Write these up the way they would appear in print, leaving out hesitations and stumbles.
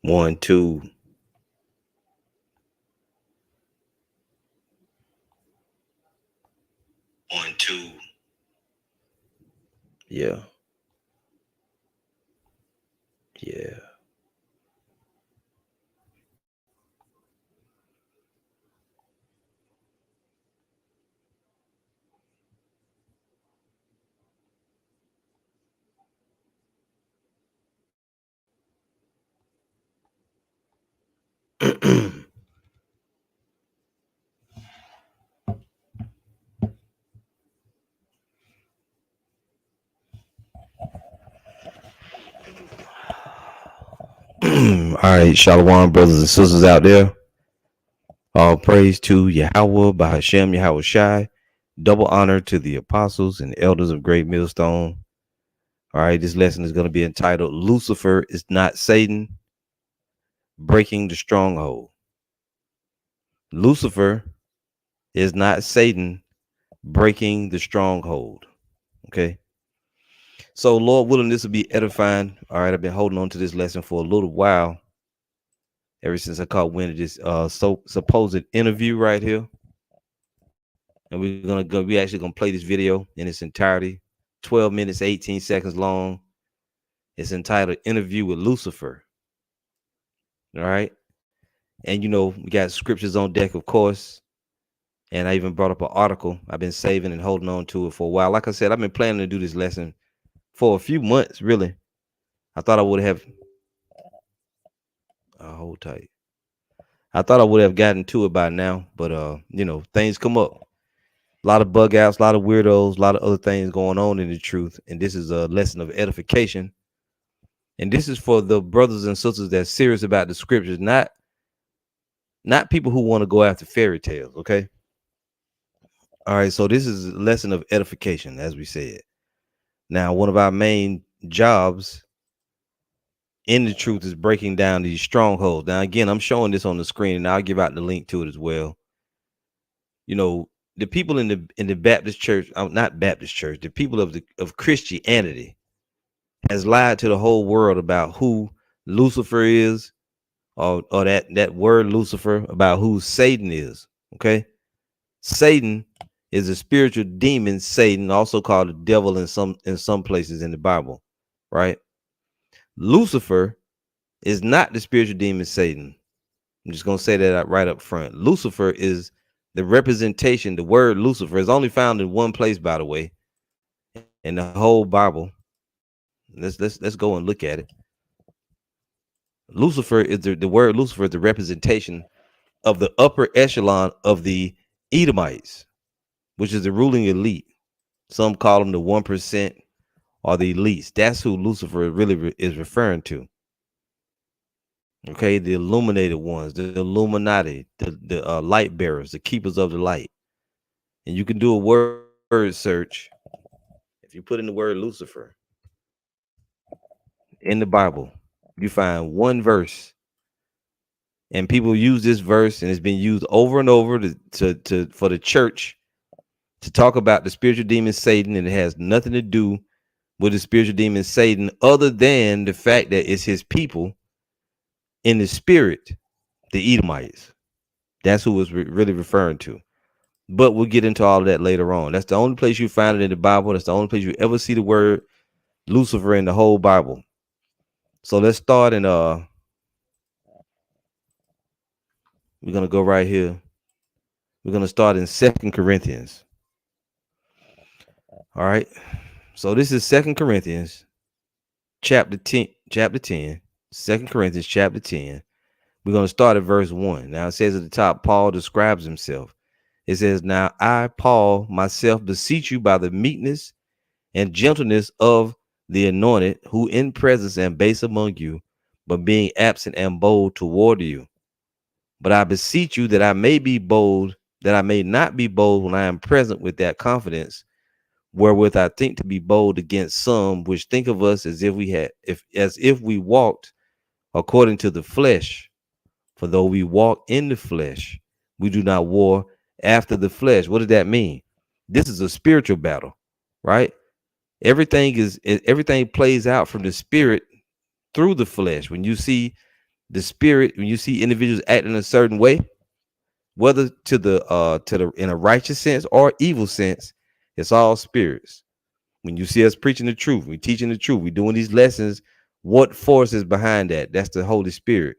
1, 2. One, two. Yeah. Yeah. All right, Shalom, brothers and sisters out there. All praise to Yahweh, Bahashem, Yahweh Shai. Double honor to the apostles and elders of Great Millstone. All right, this lesson is going to be entitled Lucifer is Not Satan, Breaking the Stronghold. Lucifer is not Satan, breaking the stronghold. Okay. So, Lord willing, this will be edifying. All right, I've been holding on to this lesson for a little while, ever since I caught wind of this supposed interview right here. And we actually gonna play this video in its entirety, 12 minutes, 18 seconds long. It's entitled Interview with Lucifer. All right. And we got scriptures on deck, of course. And I even brought up an article I've been saving and holding on to it for a while. Like I said, I've been planning to do this lesson for a few months, really. I thought I would have hold tight. I thought I would have gotten to it by now, but things come up. A lot of bug outs, a lot of weirdos, a lot of other things going on in the truth. And this is a lesson of edification. And this is for the brothers and sisters that's serious about the scriptures, not people who want to go after fairy tales. Okay. All right. So this is a lesson of edification, as we said. Now, one of our main jobs in the truth is breaking down these strongholds. Now, again, I'm showing this on the screen, and I'll give out the link to it as well. The people in the Baptist church, not Baptist church, the people of Christianity has lied to the whole world about who Lucifer is, or that word Lucifer, about who Satan is. Okay. Satan is a spiritual demon, Satan, also called the devil in some places in the Bible, right? Lucifer is not the spiritual demon Satan. I'm just going to say that right up front. Lucifer is the representation. The word Lucifer is only found in one place, by the way, in the whole Bible. Let's go and look at it. Lucifer is the word Lucifer is the representation of the upper echelon of the Edomites, which is the ruling elite. Some call them the 1% or the elites. That's who Lucifer really is referring to. Okay, the illuminated ones, the Illuminati, the light bearers, the keepers of the light. And you can do a word search. If you put in the word Lucifer in the Bible, you find one verse, and people use this verse, and it's been used over and over for the church to talk about the spiritual demon Satan, and it has nothing to do with the spiritual demon Satan, other than the fact that it's his people in the spirit, the Edomites. That's who it's really referring to. But we'll get into all of that later on. That's the only place you find it in the Bible. That's the only place you ever see the word Lucifer in the whole Bible. So let's start in we're gonna go right here. We're gonna start in 2 Corinthians. All right. So this is 2 Corinthians chapter 10, 2 Corinthians chapter 10. We're going to start at verse 1. Now it says at the top, Paul describes himself. It says, "Now I, Paul, myself beseech you by the meekness and gentleness of the anointed, who in presence am base among you, but being absent am bold toward you. But I beseech you that I may be bold, that I may not be bold when I am present with that confidence, wherewith I think to be bold against some which think of us as if we walked according to the flesh. For though we walk in the flesh, we do not war after the flesh." What does that mean? This is a spiritual battle, right? Everything plays out from the spirit through the flesh. When you see The spirit, when you see individuals acting a certain way, whether to the in a righteous sense or evil sense, it's all spirits. When you see us preaching the truth, we teaching the truth, we doing these lessons, what force is behind that? That's the Holy Spirit.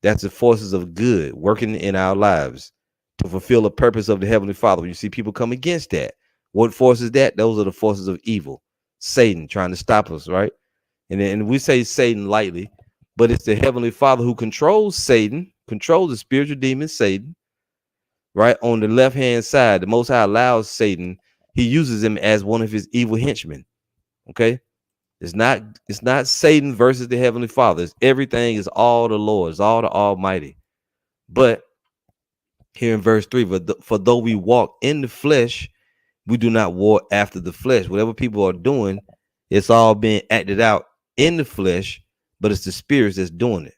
That's the forces of good working in our lives to fulfill the purpose of the Heavenly Father. When you see people come against that, what force is that? Those are the forces of evil. Satan trying to stop us, right? And we say Satan lightly, but it's the Heavenly Father who controls Satan, controls the spiritual demon Satan, right? On the left hand side, the Most High allows Satan, he uses him as one of his evil henchmen. Okay. It's not Satan versus the Heavenly Father. It's everything is all the Lord, it's all the Almighty. But here in verse 3, for though we walk in the flesh, we do not war after the flesh. Whatever people are doing, it's all being acted out in the flesh, but it's the spirits that's doing it.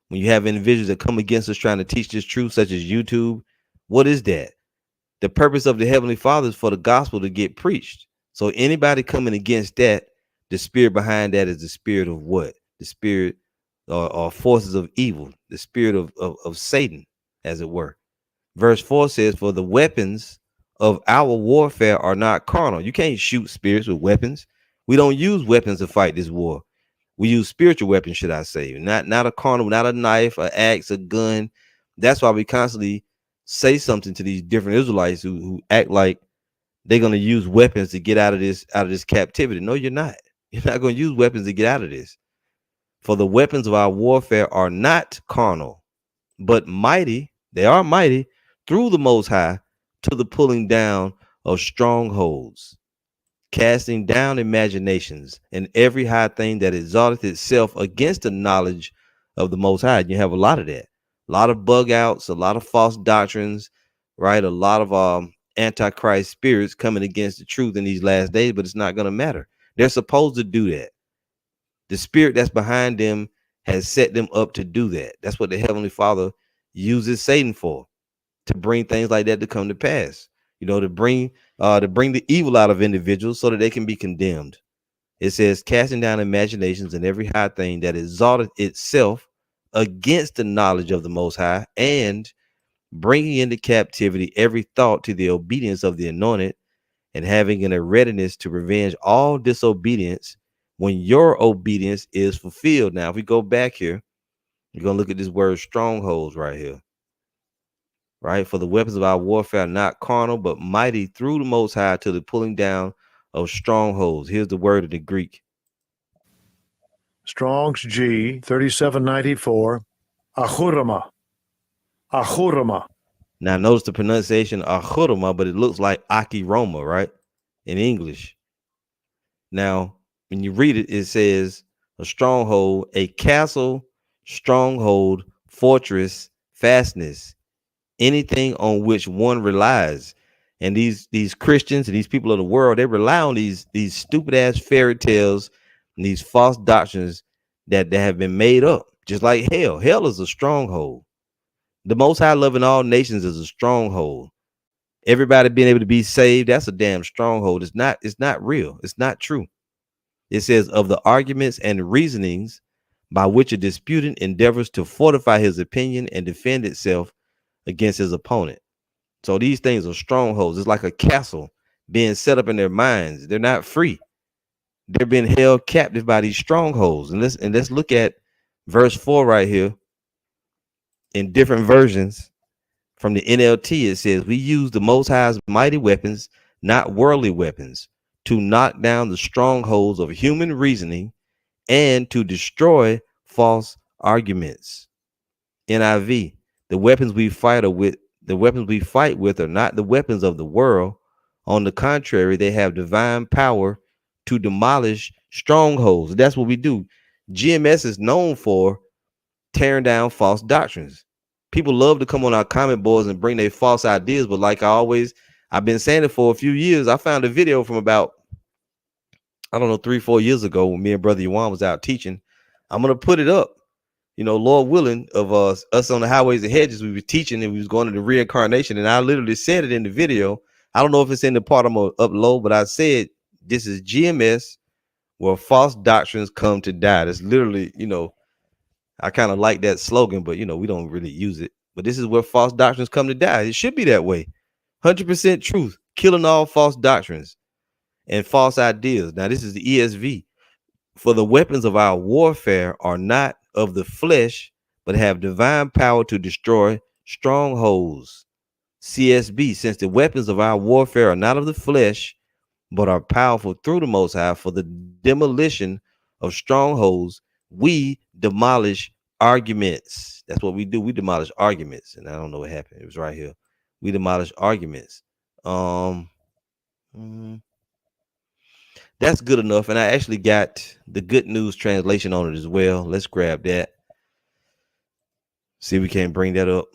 When you have individuals that come against us trying to teach this truth, such as YouTube, what is that? The purpose of the Heavenly Father is for the gospel to get preached. So anybody coming against that, the spirit behind that is the spirit of what? The spirit or forces of evil, the spirit of Satan, as it were. Verse 4 says, for the weapons of our warfare are not carnal. You can't shoot spirits with weapons. We don't use weapons to fight this war. We use spiritual weapons, should I say, not a carnal, not a knife, an axe, a gun. That's why we constantly say something to these different Israelites who act like they're going to use weapons to get out of this captivity. No, you're not. You're not going to use weapons to get out of this. For the weapons of our warfare are not carnal, but mighty. They are mighty through the Most High to the pulling down of strongholds, casting down imaginations and every high thing that exalteth itself against the knowledge of the Most High. You have a lot of that, a lot of bug outs, a lot of false doctrines, right? A lot of antichrist spirits coming against the truth in these last days, but it's not going to matter. They're supposed to do that. The spirit that's behind them has set them up to do that. That's what the Heavenly Father uses Satan for, to bring things like that to come to pass. To bring the evil out of individuals so that they can be condemned. It says, casting down imaginations and every high thing that exalted itself against the knowledge of the Most High, and bringing into captivity every thought to the obedience of the anointed, and having in a readiness to revenge all disobedience when your obedience is fulfilled. Now, if we go back here, you're going to look at this word strongholds right here. Right? For the weapons of our warfare are not carnal, but mighty through the Most High to the pulling down of strongholds. Here's the word in the Greek. Strong's G 3794, achurama. Achurama. Now, notice the pronunciation achurama, but it looks like akiroma, right? In English. Now, when you read it, it says a stronghold, a castle, stronghold, fortress, fastness, anything on which one relies. And these Christians and these people of the world, they rely on these stupid ass fairy tales and these false doctrines that have been made up, just like hell. Hell is a stronghold. The Most High loving all nations is a stronghold. Everybody being able to be saved, that's a damn stronghold. It's not real. It's not true. It says, of the arguments and reasonings by which a disputant endeavors to fortify his opinion and defend itself against his opponent. So these things are strongholds. It's like a castle being set up in their minds. They're not free. They're being held captive by these strongholds. And let's look at verse 4 right here. In different versions from the NLT, it says, we use the Most High's mighty weapons, not worldly weapons, to knock down the strongholds of human reasoning and to destroy false arguments. NIV, the weapons we fight with are not the weapons of the world. On the contrary, they have divine power to demolish strongholds. That's what we do. GMS is known for tearing down false doctrines. People love to come on our comment boards and bring their false ideas, but like I've been saying it for a few years. I found a video from about, I don't know, 3-4 years ago when me and Brother Yuan was out teaching. I'm gonna put it up. Lord willing, of us on the highways and hedges, we were teaching and we was going to the reincarnation, and I literally said it in the video. I don't know if it's in the part I'm gonna upload, but I said this is GMS where false doctrines come to die. That's literally, I kind of like that slogan, but we don't really use it. But this is where false doctrines come to die. It should be that way. 100% truth, killing all false doctrines and false ideas. Now, this is the ESV. For the weapons of our warfare are not of the flesh, but have divine power to destroy strongholds. CSB, since the weapons of our warfare are not of the flesh, but are powerful through the Most High for the demolition of strongholds, we demolish arguments. That's what we do. We demolish arguments. And I don't know what happened. It was right here. We demolish arguments. Um, mm, that's good enough. And I actually got the Good News translation on it as well. Let's grab that. See if we can bring that up.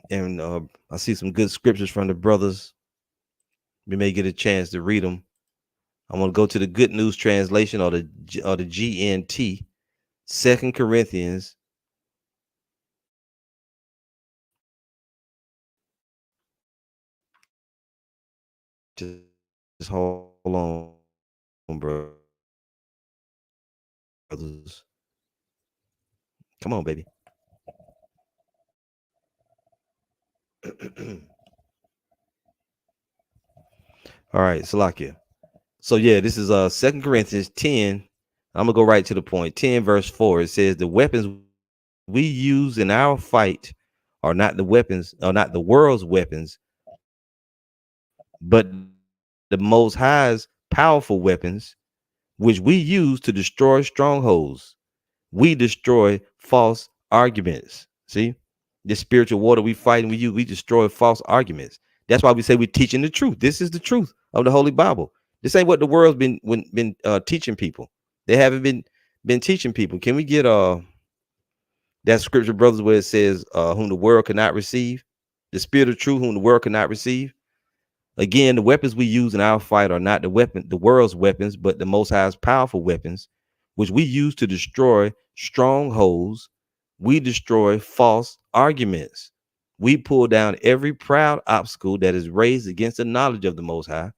And I see some good scriptures from the brothers. We may get a chance to read them. I'm going to go to the Good News translation or the GNT, 2 Corinthians. Just hold on, brothers. Come on, baby. All right, Salakia. So yeah, this is 2 Corinthians 10. I'm gonna go right to the point. 10 verse 4. It says the weapons we use in our fight are not the weapons, are not the world's weapons, but the Most High's powerful weapons, which we use to destroy strongholds. We destroy false arguments. See, this spiritual water we fight and we destroy false arguments. That's why we say we're teaching the truth. This is the truth of the Holy Bible. This ain't what the world's been teaching people. They haven't been teaching people. Can we get that scripture, brothers, where it says whom the world cannot receive, the spirit of truth whom the world cannot receive? Again, the weapons we use in our fight are not the world's weapons, but the Most High's powerful weapons, which we use to destroy strongholds. We destroy false arguments. We pull down every proud obstacle that is raised against the knowledge of the Most High.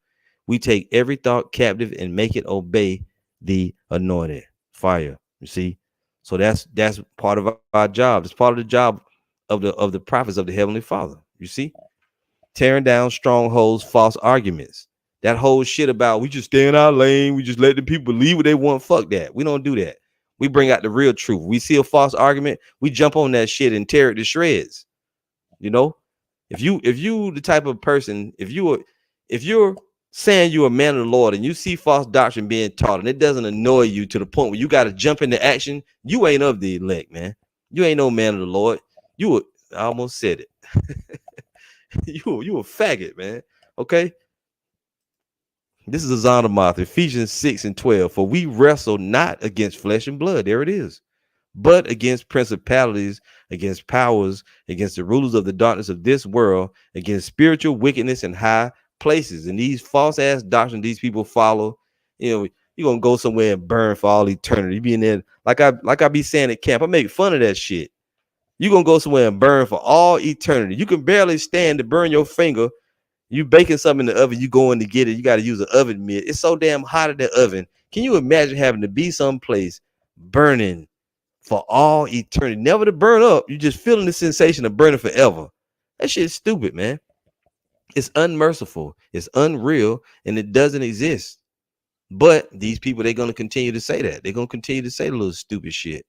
We take every thought captive and make it obey the anointed fire. You see, so that's part of our job. It's part of the job of the prophets of the Heavenly Father. You see, tearing down strongholds, false arguments. That whole shit about we just stay in our lane, we just let the people believe what they want. Fuck that. We don't do that. We bring out the real truth. We see a false argument, we jump on that shit and tear it to shreds. You know, if you the type of person, if you're saying you're a man of the Lord and you see false doctrine being taught and it doesn't annoy you to the point where you got to jump into action, you ain't of the elect, man. You ain't no man of the Lord. I almost said it. you a faggot, man. Okay. This is a Zonomoth, Ephesians 6 and 12. For we wrestle not against flesh and blood. There it is. But against principalities, against powers, against the rulers of the darkness of this world, against spiritual wickedness in high places. And these false ass doctrines these people follow, you're gonna go somewhere and burn for all eternity. You be in there, like I be saying at camp. I make fun of that shit. You're gonna go somewhere and burn for all eternity. You can barely stand to burn your finger. You baking something in the oven, you going to get it. You got to use an oven mitt. It's so damn hot in the oven. Can you imagine having to be someplace burning for all eternity, never to burn up? You just feeling the sensation of burning forever. That shit is stupid, man. It's unmerciful. It's unreal, and it doesn't exist. But these people, they're going to continue to say that. They're going to continue to say the little stupid shit.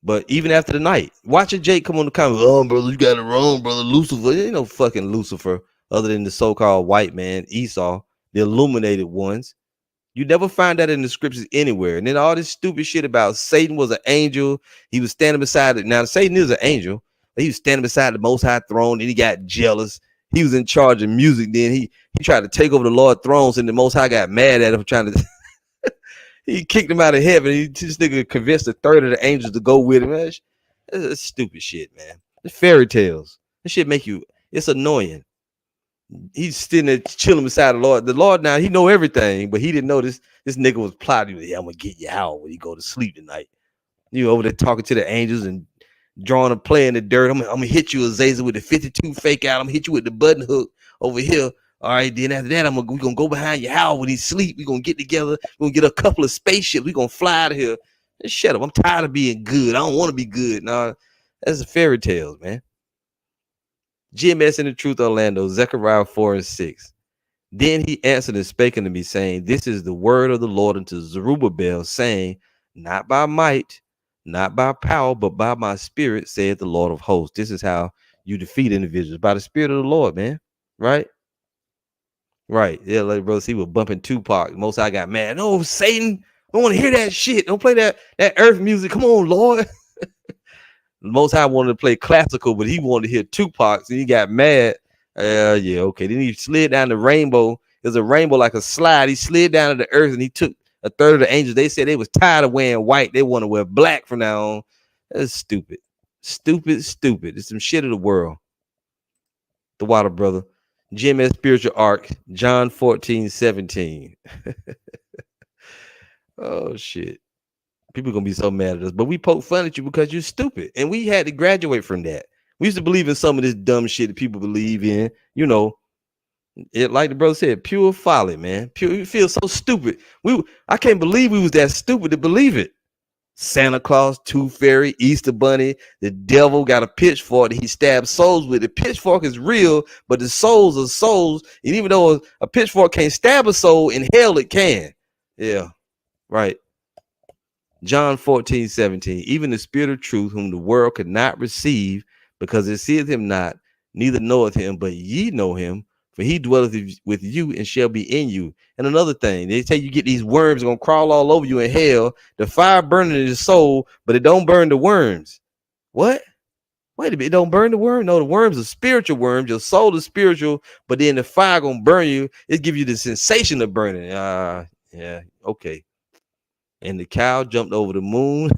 But even after the night, watching Jake come on the comment, oh, brother, you got it wrong, brother. Lucifer, there ain't no fucking Lucifer other than the so-called white man, Esau, the illuminated ones. You never find that in the scriptures anywhere. And then all this stupid shit about Satan was an angel. He was standing beside it. Now, Satan is an angel. But he was standing beside the Most High throne, and he got jealous. He was in charge of music. Then he tried to take over the Lord thrones, and the Most High got mad at him trying to... He kicked him out of heaven. This nigga convinced a third of the angels to go with him. Man, that's stupid shit, man. It's fairy tales. This shit make you... It's annoying. He's sitting there chilling beside the Lord. The Lord now, he know everything, but he didn't know this nigga was plotting. Yeah, I'm gonna get you out when you go to sleep tonight. You over there talking to the angels and drawing a play in the dirt. I'm gonna hit you, Azazel, with the 52 fake out. I'm gonna hit you with the button hook over here. All right, then after that, we're gonna go behind your house when he sleep. We're gonna get together. We're gonna get a couple of spaceships. We're gonna fly out of here. Just shut up. I'm tired of being good. I don't want to be good. Nah, that's a fairy tales, man. GMS in the Truth Orlando, Zechariah 4 and 6. Then he answered and spake unto me, saying, This is the word of the Lord unto Zerubbabel, saying, Not by might, not by power, but by my spirit, saith the Lord of hosts. This is how you defeat individuals, by the spirit of the Lord, man. Right? Right. Yeah, like bro, he was bumping Tupac. Most I got mad. No, Satan, I don't want to hear that shit. Don't play that earth music. Come on, Lord. Most High wanted to play classical, but he wanted to hear Tupac, so he got mad. Yeah, okay. Then he slid down the rainbow. There's a rainbow like a slide. He slid down to the earth and he took a third of the angels. They said they was tired of wearing white. They want to wear black from now on. That's stupid. Stupid. It's some shit of the world. The water brother. GMS Spiritual Arc, John 14:17. Oh shit. People gonna be so mad at us, but we poke fun at you because you're stupid, and we had to graduate from that. We used to believe in some of this dumb shit that people believe in. You know, it like the brother said, pure folly, man. Pure, you feel so stupid. I can't believe we was that stupid to believe it. Santa Claus, Tooth Fairy, Easter Bunny, the devil got a pitchfork that he stabs souls with. The pitchfork is real, but the souls are souls, and even though a pitchfork can't stab a soul, in hell it can. Yeah, right. John 14:17. Even the spirit of truth, whom the world could not receive, because it seeth him not, neither knoweth him, but ye know him, for he dwelleth with you and shall be in you. And another thing, they say you get these worms gonna crawl all over you in hell. The fire burning in the soul, but it don't burn the worms. What? Wait a minute, it don't burn the worm? No, the worms are spiritual worms. Your soul is spiritual, but then the fire gonna burn you. It give you the sensation of burning. Yeah, okay. And the cow jumped over the moon,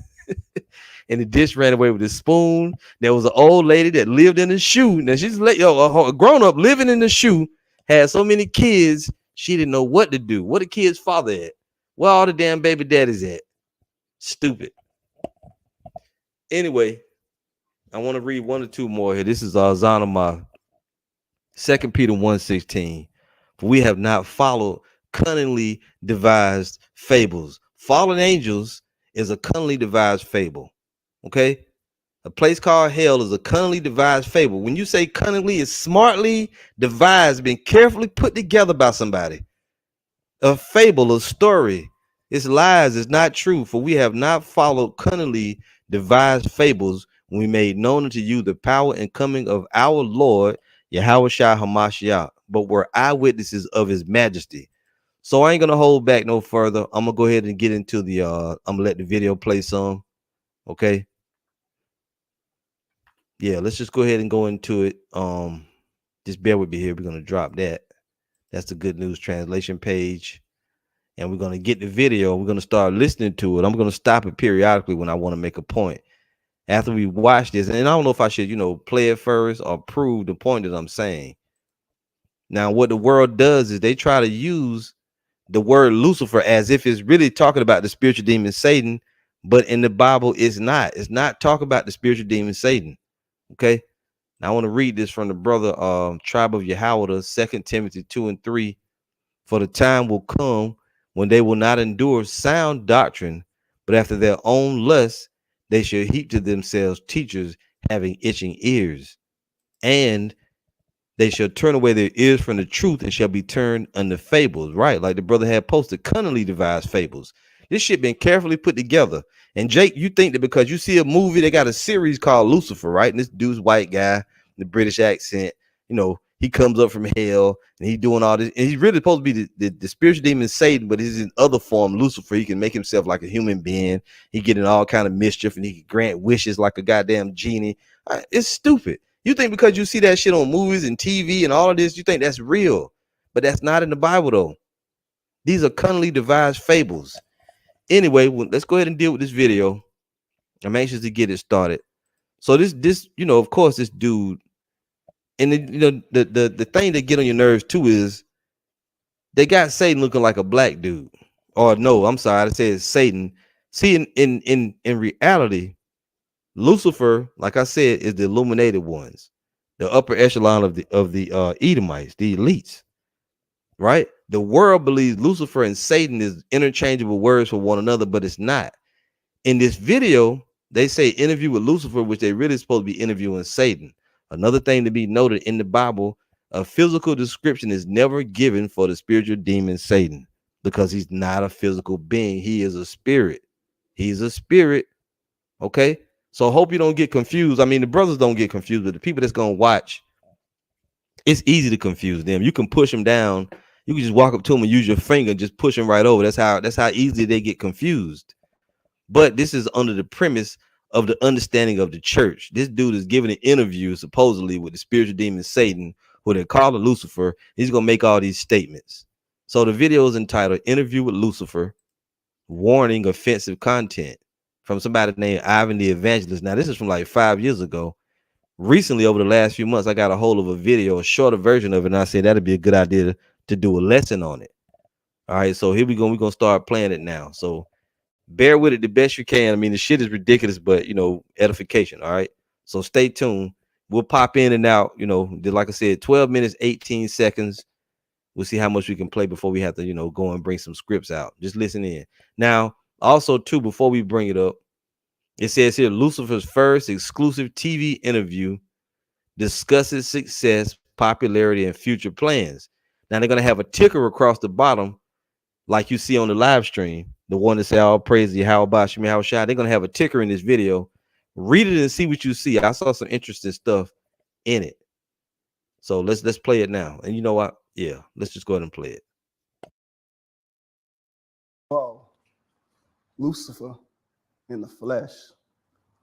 and the dish ran away with the spoon. There was an old lady that lived in a shoe. Now she's a grown up living in the shoe, had so many kids, she didn't know what to do. What the kid's father at? Where all the damn baby daddies at? Stupid. Anyway, I want to read one or two more here. This is Zanama, 2 Peter 1:16. For we have not followed cunningly devised fables. Fallen angels is a cunningly devised fable. Okay? A place called hell is a cunningly devised fable. When you say cunningly, it's smartly devised, been carefully put together by somebody. A fable, a story. It's lies, it's not true. For we have not followed cunningly devised fables when we made known unto you the power and coming of our Lord Yahweh Shai Hamashiach, but were eyewitnesses of his majesty. So I ain't gonna hold back no further. I'm gonna go ahead and get into the I'm gonna let the video play some. Okay. Yeah, let's just go ahead and go into it. Just bear with me here. We're gonna drop that. That's the Good News Translation page. And we're gonna get the video. We're gonna start listening to it. I'm gonna stop it periodically when I want to make a point. After we watch this, and I don't know if I should, play it first or prove the point that I'm saying. Now, what the world does is they try to use the word Lucifer as if it's really talking about the spiritual demon Satan, but in the Bible, it's not. It's not talking about the spiritual demon Satan. Okay. Now I want to read this from the brother Tribe of Yahweh, 2 Timothy 2 and 3. For the time will come when they will not endure sound doctrine, but after their own lusts, they shall heap to themselves teachers having itching ears, and they shall turn away their ears from the truth and shall be turned unto fables. Right, like the brother had posted, cunningly devised fables. This shit been carefully put together. And Jake, you think that because you see a movie, they got a series called Lucifer, right? And this dude's white guy, the British accent, he comes up from hell and he doing all this. And he's really supposed to be the spiritual demon Satan, but he's in other form, Lucifer. He can make himself like a human being. He get in all kind of mischief and he can grant wishes like a goddamn genie. It's stupid. You think because you see that shit on movies and TV and all of this, you think that's real. But that's not in the Bible, though. These are cunningly devised fables. Anyway, let's go ahead and deal with this video. I'm anxious to get it started. So this, of course, this dude, and the thing that get on your nerves too is they got Satan looking like a black dude. Or no, I'm sorry, I said Satan. See, in reality, Lucifer, like I said, is the illuminated ones, the upper echelon of the Edomites, the elites, right? The world believes Lucifer and Satan is interchangeable words for one another, but it's not. In this video, they say interview with Lucifer, which they really supposed to be interviewing Satan. Another thing to be noted in the Bible, a physical description is never given for the spiritual demon Satan because he's not a physical being. He is a spirit. He's a spirit. Okay. So I hope you don't get confused. I mean, the brothers don't get confused, but the people that's going to watch, it's easy to confuse them. You can push them down. You can just walk up to them and use your finger and just push them right over. That's how easily they get confused. But this is under the premise of the understanding of the church. This dude is giving an interview supposedly with the spiritual demon Satan, who they call Lucifer. He's gonna make all these statements. So the video is entitled "Interview with Lucifer," warning offensive content, from somebody named Ivan the Evangelist. Now this is from like 5 years ago. Recently, over the last few months, I got a hold of a video, a shorter version of it, and I said that'd be a good idea to do a lesson on it. All right, so here we go. We're gonna start playing it now. So bear with it the best you can. I mean, the shit is ridiculous, but edification. All right. So stay tuned. We'll pop in and out. Like I said, 12 minutes, 18 seconds. We'll see how much we can play before we have to, go and bring some scripts out. Just listen in. Now, also, too, before we bring it up, it says here Lucifer's first exclusive TV interview discusses success, popularity, and future plans. Now, they're going to have a ticker across the bottom like you see on the live stream, the one that say all praise the how about Shemi how shot. They're gonna have a ticker in this video. Read it and see what you see. I saw some interesting stuff in it. So let's play it now. And you know what? Yeah, let's just go ahead and play it. Oh, Lucifer in the flesh.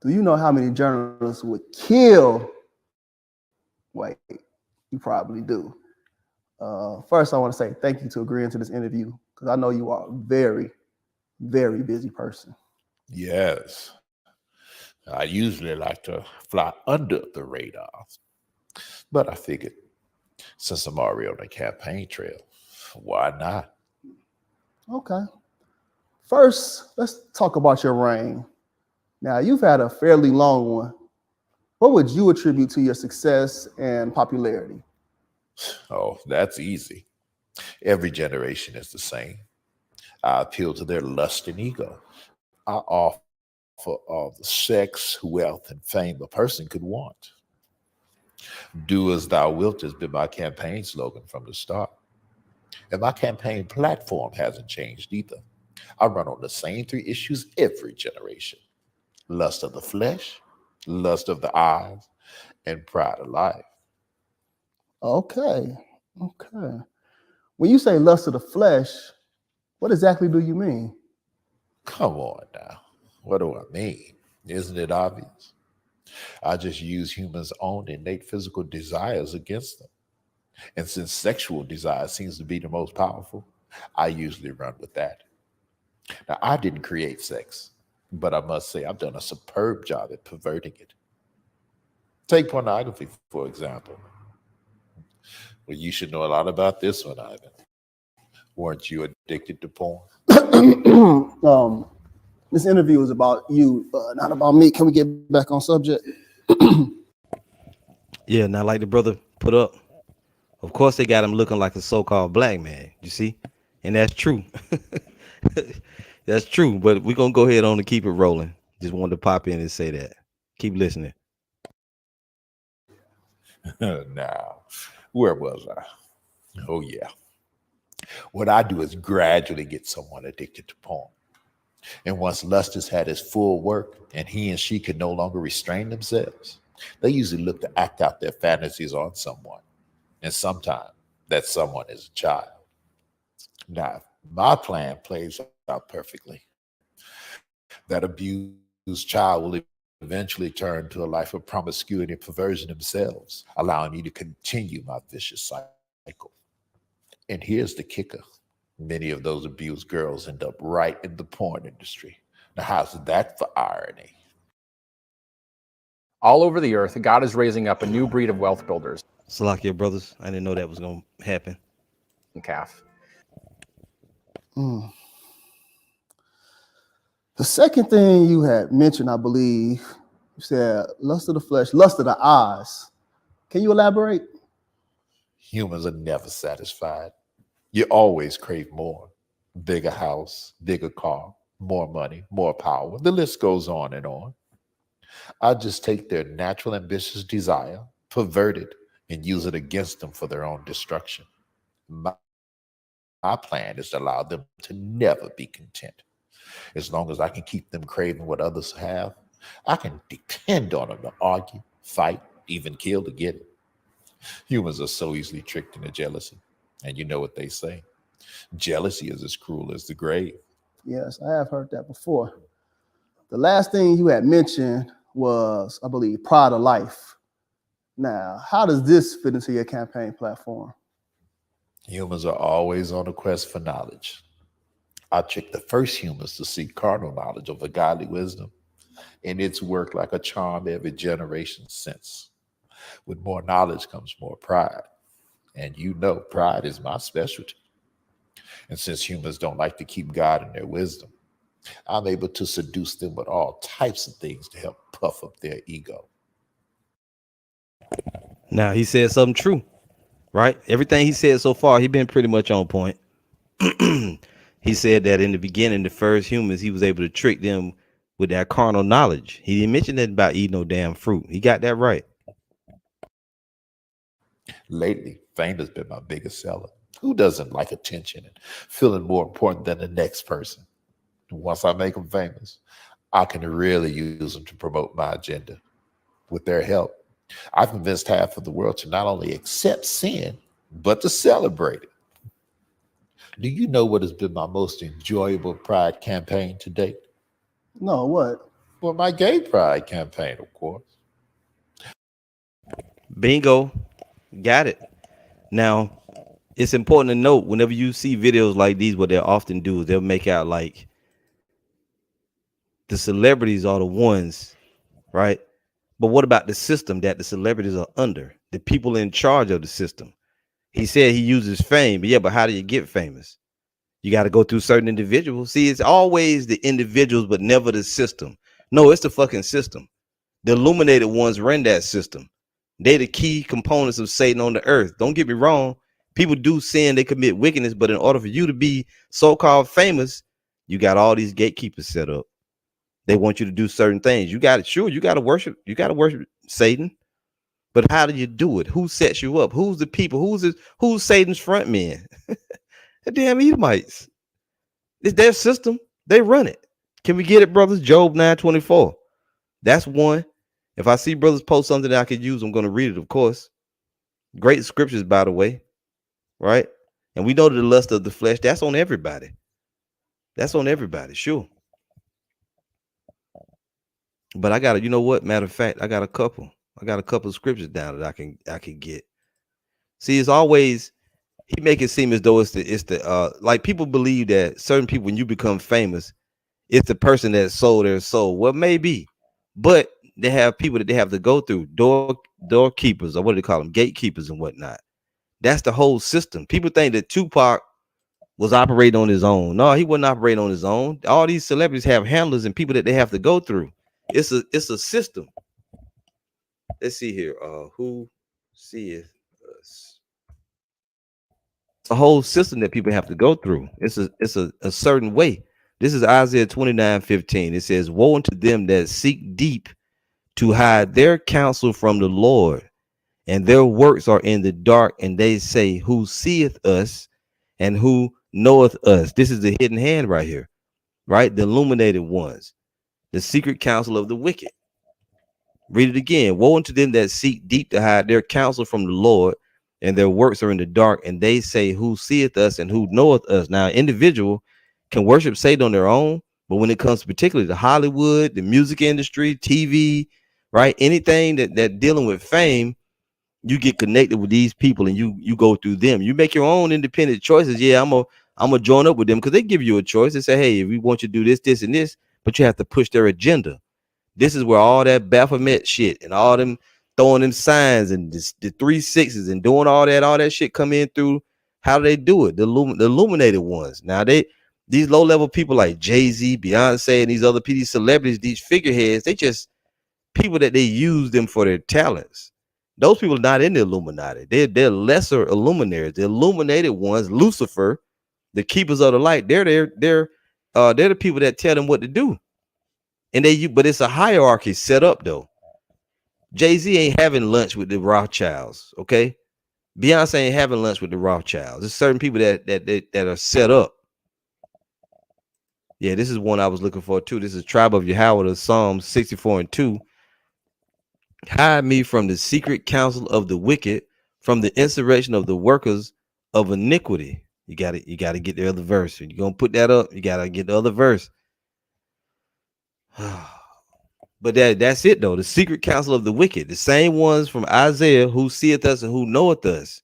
Do you know how many journalists would kill? Wait, you probably do. First, I want to say thank you to agreeing to this interview because I know you are a very, very busy person. Yes. I usually like to fly under the radar, but I figured since I'm already on the campaign trail, why not? Okay. First, let's talk about your reign. Now, you've had a fairly long one. What would you attribute to your success and popularity? Oh, that's easy. Every generation is the same. I appeal to their lust and ego. I offer all the sex, wealth, and fame a person could want. Do as thou wilt has been my campaign slogan from the start. And my campaign platform hasn't changed either. I run on the same three issues every generation: lust of the flesh, lust of the eyes, and pride of life. Okay. When you say lust of the flesh, what exactly do you mean? Come on now. What do I mean? Isn't it obvious? I just use humans' own innate physical desires against them. And since sexual desire seems to be the most powerful, I usually run with that. Now, I didn't create sex, but I must say I've done a superb job at perverting it. Take pornography, for example. Well, you should know a lot about this one, Ivan. Weren't you addicted to porn? This interview is about you, not about me. Can we get back on subject? Yeah, now like the brother put up, of course they got him looking like a so-called black man, you see? And that's true. That's true, but we're gonna go ahead on and keep it rolling. Just wanted to pop in and say that. Keep listening. Now, where was I? Oh, yeah. What I do is gradually get someone addicted to porn. And once lust has had its full work and he and she can no longer restrain themselves, they usually look to act out their fantasies on someone. And sometimes that someone is a child. Now, my plan plays out perfectly. That abused child will eventually turn to a life of promiscuity and perversion themselves, allowing me to continue my vicious cycle. And here's the kicker. Many of those abused girls end up right in the porn industry. Now, how's that for irony? All over the earth, God is raising up a new breed of wealth builders. Salakia brothers. I didn't know that was gonna happen. Calf. The second thing you had mentioned, I believe, you said lust of the flesh, lust of the eyes. Can you elaborate? Humans are never satisfied. You always crave more. Bigger house, bigger car, more money, more power. The list goes on and on. I just take their natural ambitious desire, pervert it, and use it against them for their own destruction. My plan is to allow them to never be content. As long as I can keep them craving what others have, I can depend on them to argue, fight, even kill to get it. Humans are so easily tricked into jealousy. And you know what they say, jealousy is as cruel as the grave. Yes, I have heard that before. The last thing you had mentioned was, I believe, pride of life. Now, how does this fit into your campaign platform? Humans are always on a quest for knowledge. I tricked the first humans to seek carnal knowledge over godly wisdom, and it's worked like a charm every generation since. With more knowledge comes more pride, and you know pride is my specialty. And since humans don't like to keep God in their wisdom, I'm able to seduce them with all types of things to help puff up their ego. Now he said something true, right? Everything he said so far, he been pretty much on point. He said that in the beginning, the first humans, he was able to trick them with that carnal knowledge. He didn't mention that about eating no damn fruit. He got that right. Lately, fame has been my biggest seller. Who doesn't like attention and feeling more important than the next person? Once I make them famous, I can really use them to promote my agenda. With their help, I've convinced half of the world to not only accept sin, but to celebrate it. Do you know what has been my most enjoyable pride campaign to date? No, what? Well, my gay pride campaign, of course. Bingo. Got it. Now, it's important to note whenever you see videos like these, what they'll often do is they'll make out like the celebrities are the ones, right? But what about the system that the celebrities are under? The people in charge of the system. He said he uses fame, but yeah, but how do you get famous? You got to go through certain individuals. See, it's always the individuals, but never the system. No, it's the fucking system. The illuminated ones run that system. They're the key components of Satan on the earth. Don't get me wrong. People do sin, they commit wickedness, but in order for you to be so-called famous, you got all these gatekeepers set up. They want you to do certain things. You got it. Sure, you got to worship Satan. But how do you do it? Who sets you up? Who's the people? Who's Satan's front men? The damn Edomites. It's their system. They run it. Can we get it, brothers? Job 9:24. That's one. If I see brothers post something that I could use, I'm going to read it, of course. Great scriptures, by the way. Right? And we know that the lust of the flesh, that's on everybody. That's on everybody, sure. But I got you know what? Matter of fact, I got a couple of scriptures down that I can get. See, it's always he make it seem as though it's the like people believe that certain people, when you become famous, it's the person that sold their soul. Well, maybe, but they have people that they have to go through, doorkeepers, or what do they call them, gatekeepers and whatnot. That's the whole system. People think that Tupac was operating on his own. No, he wasn't operating on his own. All these celebrities have handlers and people that they have to go through. It's a system. Let's see here. Who seeth us? It's a whole system that people have to go through. It's a certain way. This is Isaiah 29:15. It says, woe unto them that seek deep to hide their counsel from the Lord, and their works are in the dark, and they say, who seeth us and who knoweth us? This is the hidden hand right here, right? The illuminated ones, the secret counsel of the wicked. Read it again. Woe unto them that seek deep to hide their counsel from the Lord, and their works are in the dark, and they say, who seeth us and who knoweth us? Now, an individual can worship Satan on their own, but when it comes particularly to Hollywood, the music industry, TV, right? Anything that dealing with fame, you get connected with these people and you go through them. You make your own independent choices. Yeah, I'm gonna join up with them because they give you a choice. They say, hey, we want you to do this, this, and this, but you have to push their agenda. This is where all that Baphomet shit and all them throwing them signs and the 3 6s and doing all that shit come in through. How do they do it? The illuminated ones. Now these low level people like Jay-Z, Beyonce, and these other these celebrities, these figureheads, they just people that they use them for their talents. Those people are not in the Illuminati. They're lesser illuminaries. The illuminated ones, Lucifer, the keepers of the light, they're they're the people that tell them what to do. And but it's a hierarchy set up though. Jay-Z ain't having lunch with the Rothschilds, okay? Beyonce ain't having lunch with the Rothschilds. There's certain people that are set up. Yeah, this is one I was looking for too. This is Tribe of Yahweh, the Psalm 64:2. Hide me from the secret counsel of the wicked, from the insurrection of the workers of iniquity. You got to get the other verse. You're gonna put that up, you gotta get the other verse. But that's it though. The secret counsel of the wicked, the same ones from Isaiah, who seeth us and who knoweth us.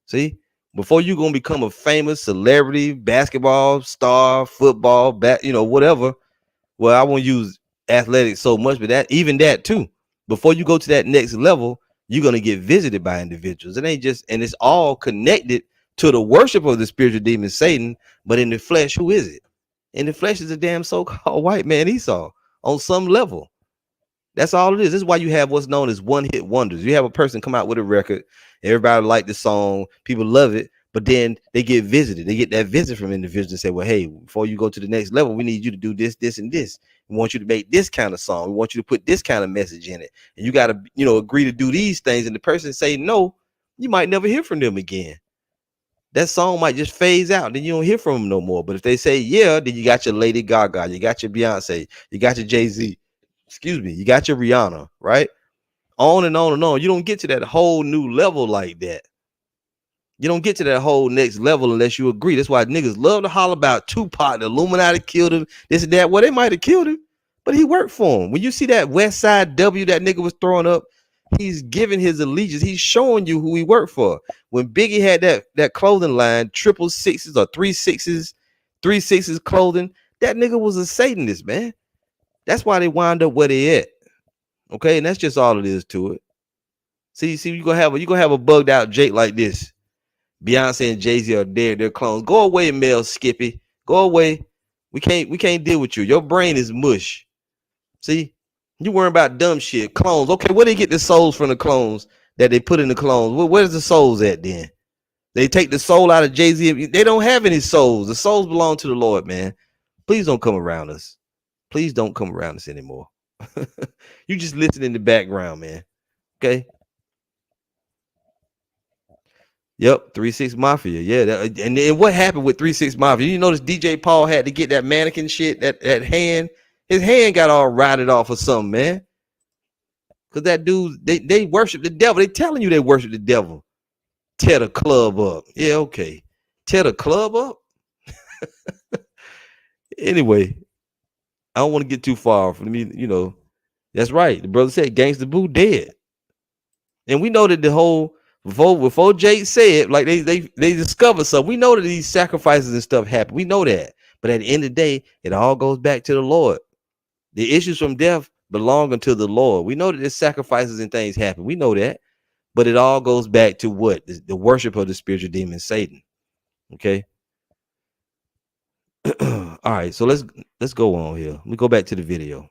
See, before you're gonna become a famous celebrity, basketball star, football, whatever. Well, I won't use athletics so much, but even that too. Before you go to that next level, you're gonna get visited by individuals. It ain't just, and it's all connected to the worship of the spiritual demon Satan. But in the flesh, who is it? In the flesh is a damn so-called white man Esau on some level. That's all it is. This is why you have what's known as one-hit wonders. You have a person come out with a record, everybody like the song, people love it, but then they get visited. They get that visit from individuals and say, well, hey, before you go to the next level, we need you to do this, this, and this. We want you to make this kind of song. We want you to put this kind of message in it. And you got to, agree to do these things. And the person say no, you might never hear from them again. That song might just phase out. Then you don't hear from them no more. But if they say, yeah, then you got your Lady Gaga, you got your Beyonce, you got your Jay-Z, you got your Rihanna, right? On and on and on. You don't get to that whole new level like that. You don't get to that whole next level unless you agree. That's why niggas love to holler about Tupac, the Illuminati killed him, this and that. Well, they might have killed him, but he worked for him. When you see that West Side W that nigga was throwing up, he's giving his allegiance. He's showing you who he worked for. When Biggie had that clothing line, 666s or 3 6s clothing, that nigga was a Satanist, man. That's why they wind up where they at. Okay, and that's just all it is to it. See, you're gonna have a bugged out Jake like this. Beyonce and Jay-Z are dead, they're clones. Go away, Mel Skippy. Go away. We can't deal with you. Your brain is mush. See, you worrying about dumb shit. Clones. Okay, where they get the souls from the clones that they put in the clones? Where's the souls at then? They take the soul out of Jay-Z. They don't have any souls. The souls belong to the Lord, man. Please don't come around us. Please don't come around us anymore. You just listen in the background, man. Okay. Yep, 3-6 Mafia. Yeah, and then what happened with 3-6 Mafia? You notice DJ Paul had to get that mannequin shit, that hand. His hand got all rotted off or something, man. Because that dude, they worship the devil. They telling you they worship the devil. Tear the club up. Yeah, okay. Tear the club up? Anyway, I don't want to get too far from me, That's right. The brother said Gangsta Boo dead. And we know that the whole before Jake said, like they discovered something. We know that these sacrifices and stuff happen. We know that. But at the end of the day, it all goes back to the Lord. The issues from death belong unto the Lord. We know that there's sacrifices and things happen. We know that. But it all goes back to what? The worship of the spiritual demon Satan. Okay. All right, so let's go on here. Let me go back to the video.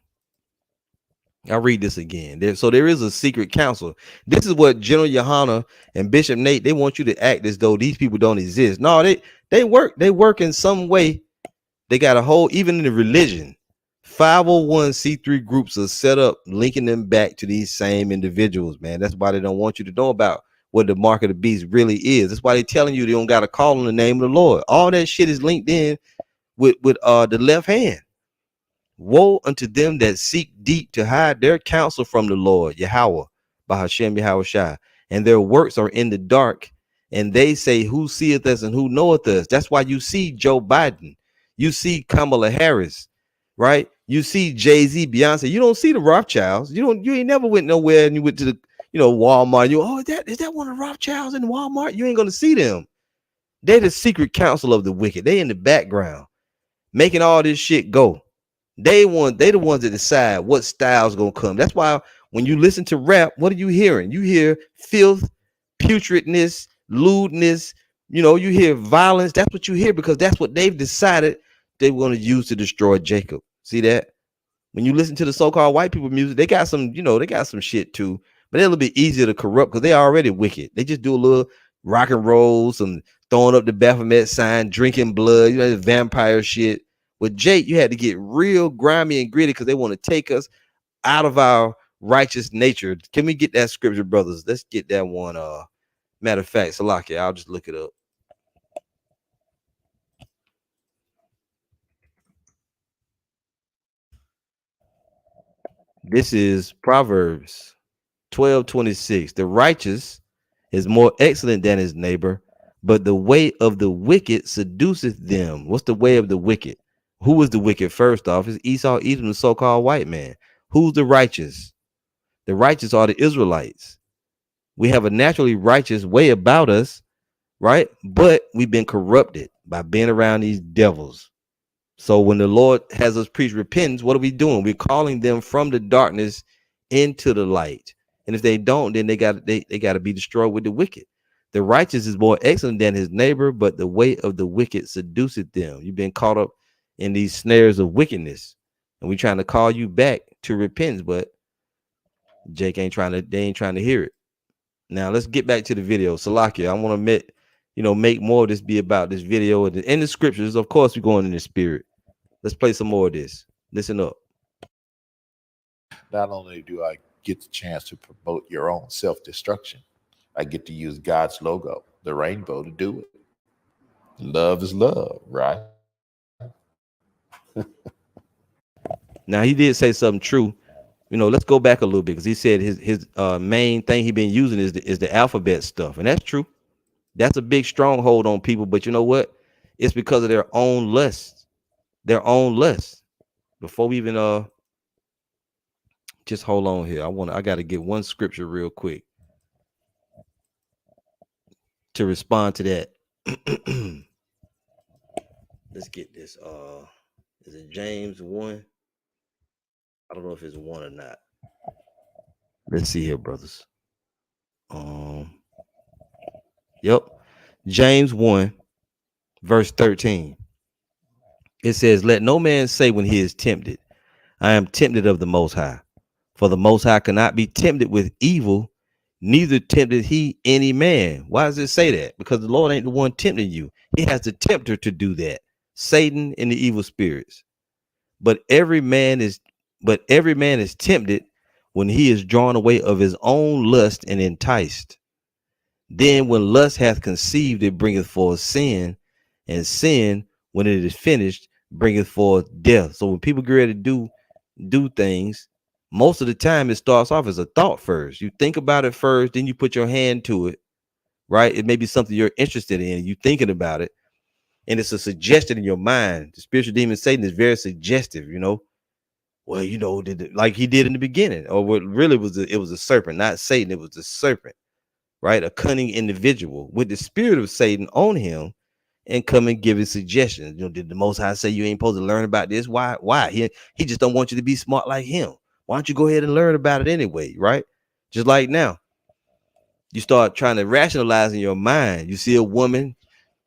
I'll read this again. There is a secret council. This is what General Yohana and Bishop Nate, they want you to act as though these people don't exist. No, they work in some way. They got a whole, even in the religion, 501c3 groups are set up linking them back to these same individuals, man. That's why they don't want you to know about what the mark of the beast really is. That's why they're telling you they don't got to call on the name of the Lord. All that shit is linked in with the left hand. Woe unto them that seek deep to hide their counsel from the Lord, Yahweh, by Hashem Yahweh Shai, and their works are in the dark, and they say, who seeth us and who knoweth us? That's why you see Joe Biden, you see Kamala Harris, right? You see Jay-Z, Beyonce. You don't see the Rothschilds. You ain't never went nowhere and you went to the Walmart. Is that one of the Rothschilds in Walmart? You ain't gonna see them. They're the secret counsel of the wicked. They in the background making all this shit go. They the ones that decide what style's gonna come. That's why when you listen to rap, what are you hearing? You hear filth, putridness, lewdness, you hear violence. That's what you hear because that's what they've decided they want to use to destroy Jacob. See that? When you listen to the so-called white people music, they got some, they got some shit too, but they're a little bit easier to corrupt because they're already wicked. They just do a little rock and roll, some throwing up the Baphomet sign, drinking blood, vampire shit. With Jake, you had to get real grimy and gritty because they want to take us out of our righteous nature. Can we get that scripture, brothers? Let's get that one. Matter of fact, Salaki, I'll just look it up. This is Proverbs 12:26. The righteous is more excellent than his neighbor, but the way of the wicked seduceth them. What's the way of the wicked? Who was the wicked first off? It's Esau, Edom, the so-called white man. Who's the righteous? The righteous are the Israelites. We have a naturally righteous way about us, right? But we've been corrupted by being around these devils. So when the Lord has us preach repentance, what are we doing? We're calling them from the darkness into the light. And if they don't, then they got to be destroyed with the wicked. The righteous is more excellent than his neighbor, but the way of the wicked seduceth them. You've been caught up in these snares of wickedness, and we're trying to call you back to repentance, but Jake they ain't trying to hear it. Now let's get back to the video. Salakia, I want to make more of this be about this video and in the scriptures. Of course, we're going in the spirit. Let's play some more of this. Listen up. Not only do I get the chance to promote your own self-destruction, I get to use God's logo, the rainbow, to do it. Love is love, right? Now he did say something true. Let's go back a little bit because he said his main thing he been using is the alphabet stuff, and that's true. That's a big stronghold on people. But you know what? It's because of their own lust. Their own lust. Before we even just hold on here. I got to get one scripture real quick to respond to that. Let's get this. Is it James 1? I don't know if it's 1 or not. Let's see here, brothers. Yep. James 1, verse 13. It says, let no man say when he is tempted, I am tempted of the Most High. For the Most High cannot be tempted with evil, neither tempted he any man. Why does it say that? Because the Lord ain't the one tempting you. He has the tempter to do that. Satan and the evil spirits. But every man is tempted when he is drawn away of his own lust and enticed. Then when lust hath conceived, it bringeth forth sin, and sin, when it is finished, bringeth forth death. So when people get ready to do things, most of the time it starts off as a thought first. You think about it first, then you put your hand to it, right? It may be something you're interested in, you thinking about it, and it's a suggestion in your mind. The spiritual demon Satan is very suggestive, Well, like he did in the beginning, or what really was it was a serpent, not Satan. It was a serpent, right? A cunning individual with the spirit of Satan on him, and come and give his suggestions. Did the Most High say you ain't supposed to learn about this? Why? He just don't want you to be smart like him. Why don't you go ahead and learn about it anyway, right? Just like now, you start trying to rationalize in your mind. You see a woman,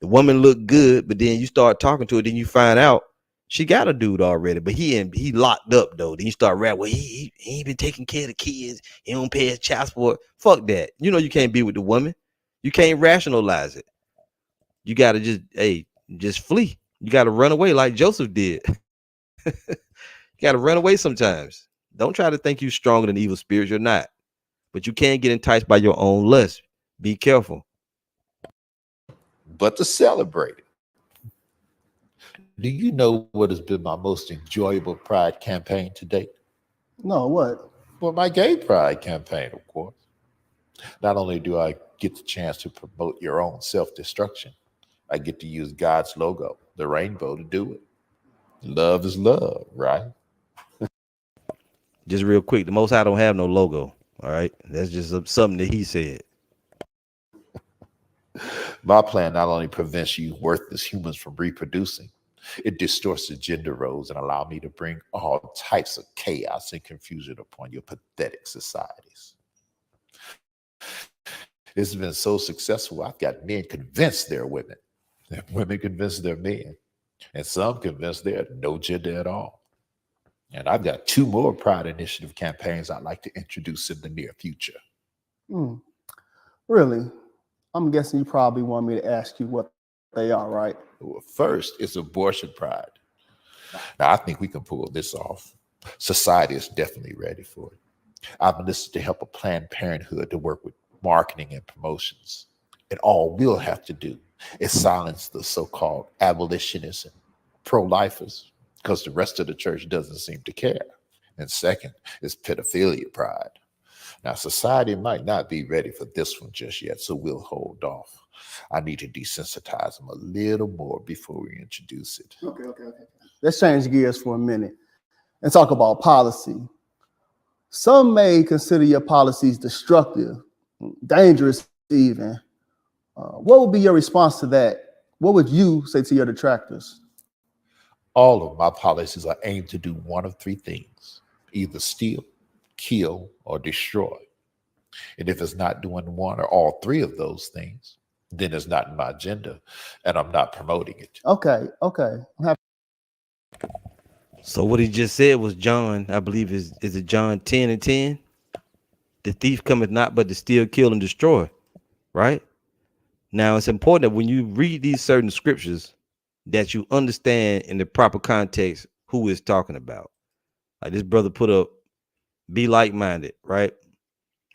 the woman look good, but then you start talking to her, then you find out she got a dude already, but he locked up though. Then you start rapping, well, he ain't been taking care of the kids. He don't pay his child support. Fuck that. You can't be with the woman. You can't rationalize it. You gotta just flee. You gotta run away like Joseph did. You gotta run away sometimes. Don't try to think you stronger than evil spirits. You're not. But you can't get enticed by your own lust. Be careful. But to celebrate it. Do you know what has been my most enjoyable pride campaign to date? No, what? Well, my gay pride campaign, of course. Not only do I get the chance to promote your own self-destruction, I get to use God's logo, the rainbow, to do it. Love is love, right? Just real quick, the Most High don't have no logo. All right, that's just something that he said. My plan not only prevents you worthless humans from reproducing, it distorts the gender roles and allow me to bring all types of chaos and confusion upon your pathetic societies. This has been so successful, I've got men convinced they're women, and women convinced they're men, and some convinced they're no gender at all. And I've got 2 more Pride Initiative campaigns I'd like to introduce in the near future. Really? I'm guessing you probably want me to ask you what they are, right? Well, first, it's abortion pride. Now, I think we can pull this off. Society is definitely ready for it. I've enlisted to help a Planned Parenthood to work with marketing and promotions. And all we'll have to do is silence the so-called abolitionists and pro-lifers, because the rest of the church doesn't seem to care. And second is pedophilia pride. Now, society might not be ready for this one just yet, so we'll hold off. I need to desensitize them a little more before we introduce it. Okay. Let's change gears for a minute and talk about policy. Some may consider your policies destructive, dangerous even. What would be your response to that? What would you say to your detractors? All of my policies are aimed to do one of three things: either steal, kill, or destroy. And if it's not doing one or all three of those things, then it's not in my agenda and I'm not promoting it. Okay. So what he just said was John, I believe is it John 10:10? The thief cometh not but to steal, kill, and destroy. Right? Now it's important that when you read these certain scriptures that you understand in the proper context who it's talking about. Like this brother put up, be like-minded, right?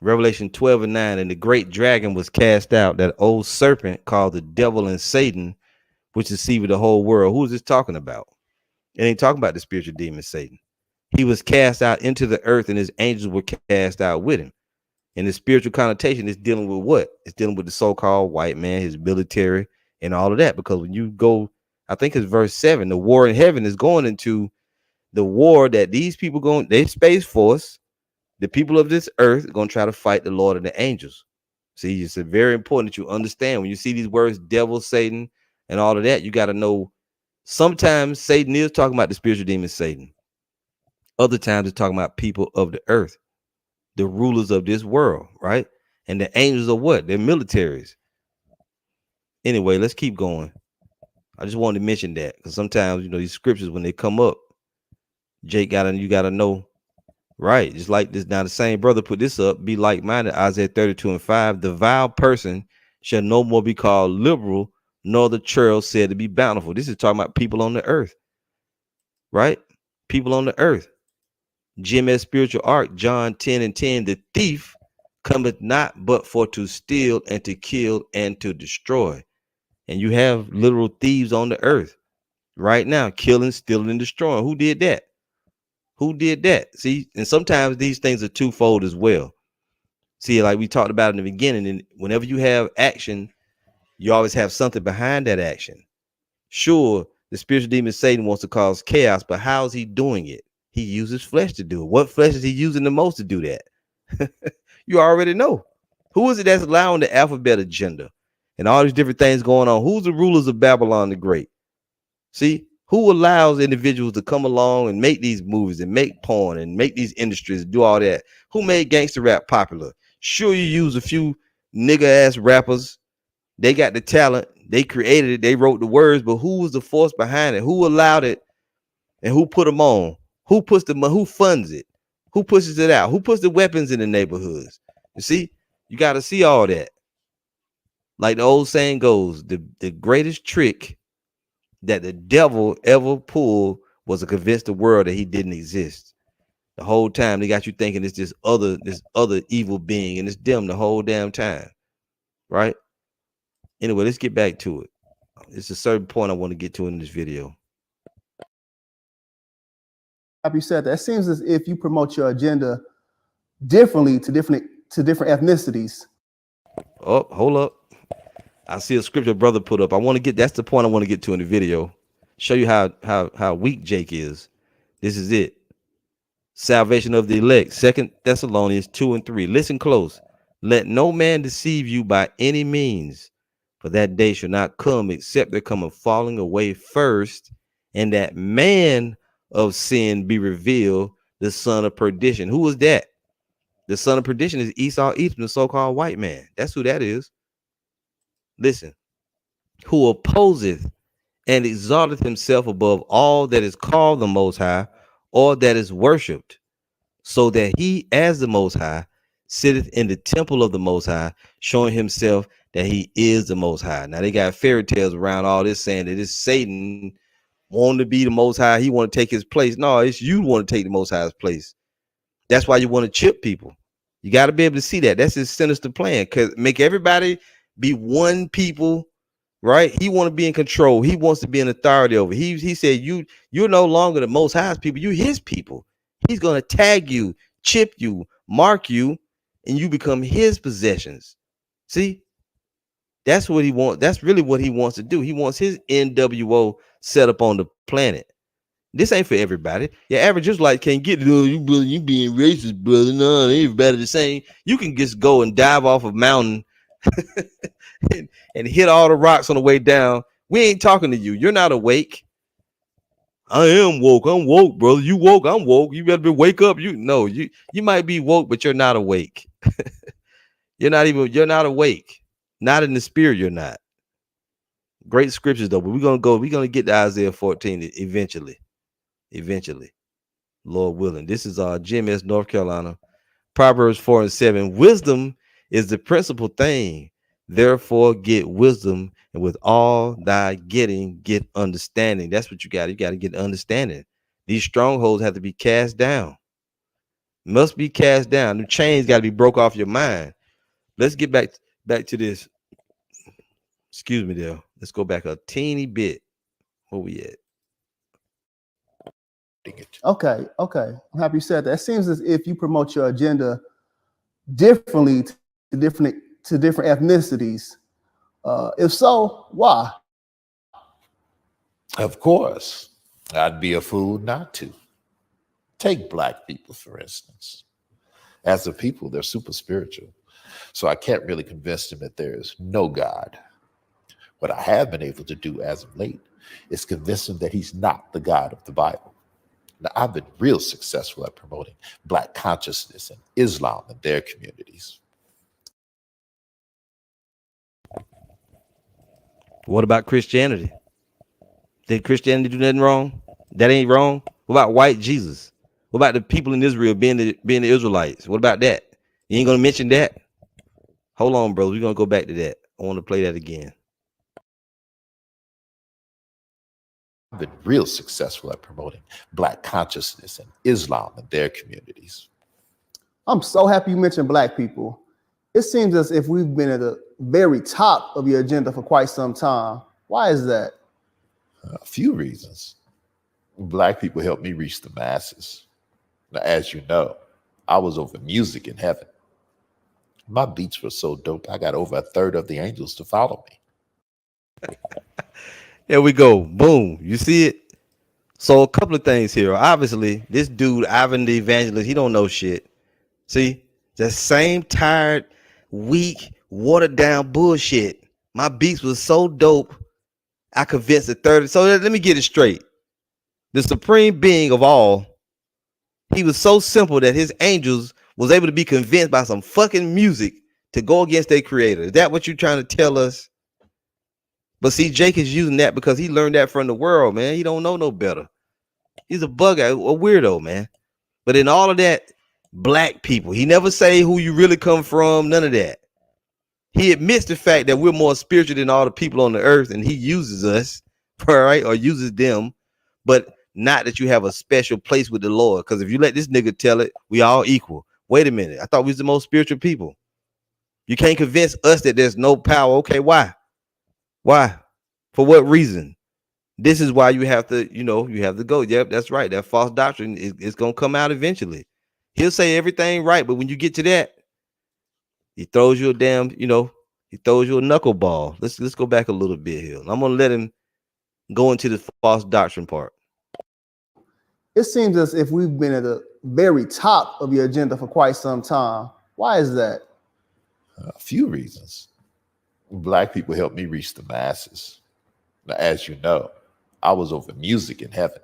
Revelation 12:9, and the great dragon was cast out, that old serpent called the devil and Satan, which deceived the whole world. Who is this talking about? It ain't talking about the spiritual demon Satan. He was cast out into the earth and his angels were cast out with him. And the spiritual connotation is dealing with what? It's dealing with the so-called white man, his military, and all of that. Because when you go, I think it's verse 7, the war in heaven is going into the war that these people going, they Space Force, the people of this earth are going to try to fight the Lord and the angels. See, it's very important that you understand when you see these words, devil, Satan, and all of that, you got to know sometimes Satan is talking about the spiritual demon Satan. Other times it's talking about people of the earth, the rulers of this world, right? And the angels are what? They're militaries. Anyway, let's keep going. I just wanted to mention that because sometimes, you know, these scriptures, when they come up, Jake you gotta know, right? Just like this. Now, the same brother put this up, be like-minded, Isaiah 32:5. The vile person shall no more be called liberal, nor the churl said to be bountiful. This is talking about people on the earth, right? People on the earth. GMS Spiritual Arc, John 10:10. The thief cometh not but for to steal and to kill and to destroy. And you have literal thieves on the earth right now, killing, stealing, and destroying. Who did that? Who did that? See, and sometimes these things are twofold as well. See, like we talked about in the beginning, and whenever you have action, you always have something behind that action. Sure, the spiritual demon Satan wants to cause chaos, but how is he doing it? He uses flesh to do it. What flesh is he using the most to do that? You already know. Who is it that's allowing the alphabet agenda and all these different things going on? Who's the rulers of Babylon the Great? See, who allows individuals to come along and make these movies and make porn and make these industries and do all that? Who made gangster rap popular? Sure, you use a few nigga ass rappers. They got the talent. They created it. They wrote the words, but who was the force behind it? Who allowed it? And who put them on? Who puts the money? Who funds it? Who pushes it out? Who puts the weapons in the neighborhoods? You see, you got to see all that. Like the old saying goes, the greatest trick that the devil ever pulled was to convince the world that he didn't exist. The whole time they got you thinking it's this other evil being, and it's them the whole damn time, right? Anyway, let's get back to it. It's a certain point I want to get to in this video. You said that. It seems as if you promote your agenda differently to different ethnicities. Oh, hold up. I see a scripture brother put up. That's the point I want to get to in the video. Show you how weak Jake is. This is it. Salvation of the elect. 2 Thessalonians 2:3. Listen close. Let no man deceive you by any means, for that day shall not come except there come a falling away first, and that man of sin be revealed, the son of perdition. Who is that? The son of perdition is Esau, Edom, the so-called white man. That's who that is. Listen, who opposeth and exalteth himself above all that is called the Most High, or that is worshipped, so that he, as the Most High, sitteth in the temple of the Most High, showing himself that he is the Most High. Now they got fairy tales around all this saying that it's Satan wanting to be the Most High. He want to take his place. No, it's you want to take the Most High's place. That's why you want to chip people. You got to be able to see that. That's his sinister plan. Cause make everybody be one people, right? He want to be in control. He wants to be in authority over. He said you're no longer the Most High's people. You're his people. He's gonna tag you, chip you, mark you, and you become his possessions. See, that's what he wants. That's really what he wants to do. He wants his NWO set up on the planet. This ain't for everybody. Your average Israelite can't get it. Oh, you brother, you being racist, brother. No, everybody the same. You can just go and dive off a mountain and hit all the rocks on the way down. We ain't talking to you. You're not awake. I am woke. I'm woke, brother. You woke. I'm woke. You better wake up. You might be woke, but you're not awake. You're not awake. Not in the spirit, you're not. Great scriptures though, but we're gonna get to Isaiah 14 eventually. Lord willing. This is GMS North Carolina. Proverbs 4:7. Wisdom is the principal thing. Therefore, get wisdom, and with all thy getting, get understanding. That's what you got. You got to get understanding. These strongholds have to be cast down. Must be cast down. The chains got to be broke off your mind. Let's get back to this. Excuse me there. Let's go back a teeny bit. Where we at? Okay. I'm happy you said that. It seems as if you promote your agenda differently to different ethnicities. If so, why? Of course, I'd be a fool not to. Take black people, for instance. As a people, they're super spiritual. So I can't really convince them that there is no God. What I have been able to do as of late is convince them that he's not the God of the Bible. Now, I've been real successful at promoting black consciousness and Islam in their communities. What about Christianity? Did Christianity do nothing wrong? That ain't wrong. What about white Jesus? What about the people in Israel being the Israelites? What about that? You ain't gonna mention that? Hold on, bro. We're gonna go back to that. I want to play that again. I've been real successful at promoting black consciousness and Islam in their communities. I'm so happy you mentioned black people. It seems as if we've been at the very top of your agenda for quite some time. Why is that? A few reasons. Black people help me reach the masses. Now, as you know, I was over music in heaven. My beats were so dope, I got over a third of the angels to follow me. There we go. Boom. You see it? So a couple of things here. Obviously, this dude, Ivan the Evangelist, he don't know shit. See? The same tired, weak, watered down bullshit. My beats was so dope, I convinced a third. So let me get it straight. The supreme being of all, he was so simple that his angels was able to be convinced by some fucking music to go against their creator. Is that what you're trying to tell us? But see, Jake is using that because he learned that from the world, man. He don't know no better. He's a bug out, a weirdo, man. But in all of that, black people, he never say who you really come from, none of that. He admits the fact that we're more spiritual than all the people on the earth, and he uses us, right, or uses them, but not that you have a special place with the Lord. Because if you let this nigga tell it, we all equal. Wait a minute. I thought we was the most spiritual people. You can't convince us that there's no power. Okay, why? Why? For what reason? This is why you have to, you have to go. Yep, that's right. That false doctrine is going to come out eventually. He'll say everything right, but when you get to that, he throws you a damn, he throws you a knuckleball. Let's go back a little bit here. I'm going to let him go into the false doctrine part. It seems as if we've been at the very top of your agenda for quite some time. Why is that? A few reasons. Black people help me reach the masses. Now, as you know, I was over music in heaven.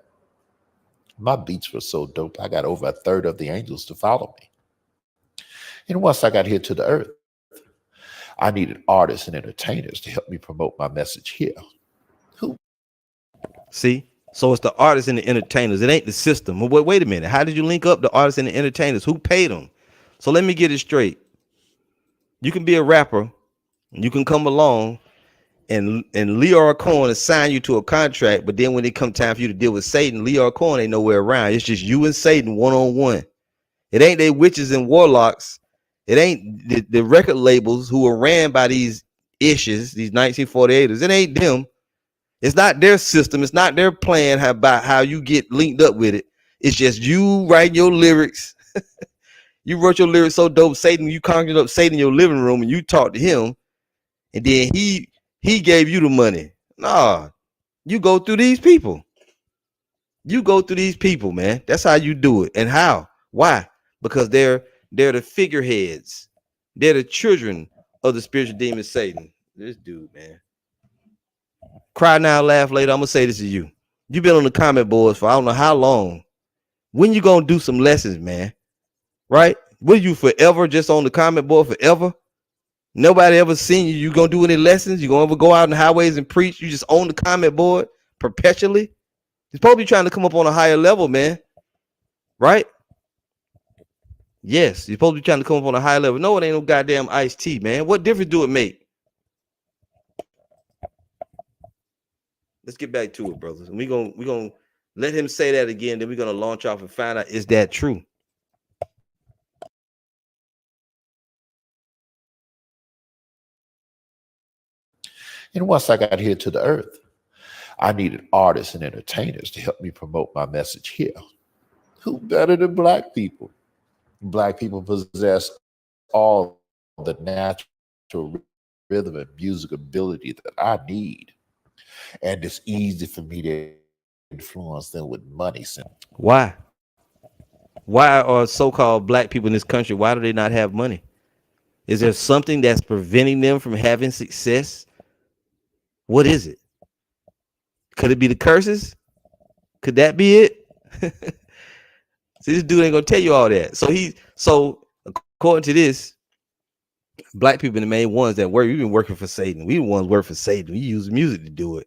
My beats were so dope, I got over a third of the angels to follow me. And once I got here to the earth, I needed artists and entertainers to help me promote my message here. Who? See? So it's the artists and the entertainers. It ain't the system. Well, wait a minute. How did you link up the artists and the entertainers? Who paid them? So let me get it straight. You can be a rapper, and you can come along and Leor Cohen assign you to a contract, but then when it come time for you to deal with Satan, Leor Cohen ain't nowhere around. It's just you and Satan one-on-one. It ain't they witches and warlocks. It ain't the record labels who are ran by these issues, these 1948ers. It ain't them. It's not their system. It's not their plan about how you get linked up with it. It's just you writing your lyrics. You wrote your lyrics so dope, Satan, you conjured up Satan in your living room and you talked to him, and then he gave you the money. Nah, you go through these people. You go through these people, man. That's how you do it. And how? Why? Because they're the figureheads. They're the children of the spiritual demon Satan. This dude, man. Cry now, laugh later. I'm gonna say this to you. You've been on the comment boards for I don't know how long. When you gonna do some lessons, man? Right? Will you forever just on the comment board forever? Nobody ever seen you. You gonna do any lessons? You gonna ever go out in the highways and preach? You just on the comment board perpetually? You're supposed to be trying to come up on a higher level, man. Right? Yes, you're supposed to be trying to come up on a higher level. No, it ain't no goddamn iced tea, man. What difference do it make? Let's get back to it, brothers. And we're gonna let him say that again. Then we're gonna launch off and find out, is that true? And once I got here to the earth, I needed artists and entertainers to help me promote my message here. Who better than black people? Black people possess all the natural rhythm and music ability that I need. And it's easy for me to influence them with money. Why? Why are so-called black people in this country, why do they not have money? Is there something that's preventing them from having success? What is it? Could it be the curses? Could that be it? See, this dude ain't gonna tell you all that. So according to this, black people are the main ones that work. We've been working for Satan. We the ones work for Satan. We use music to do it.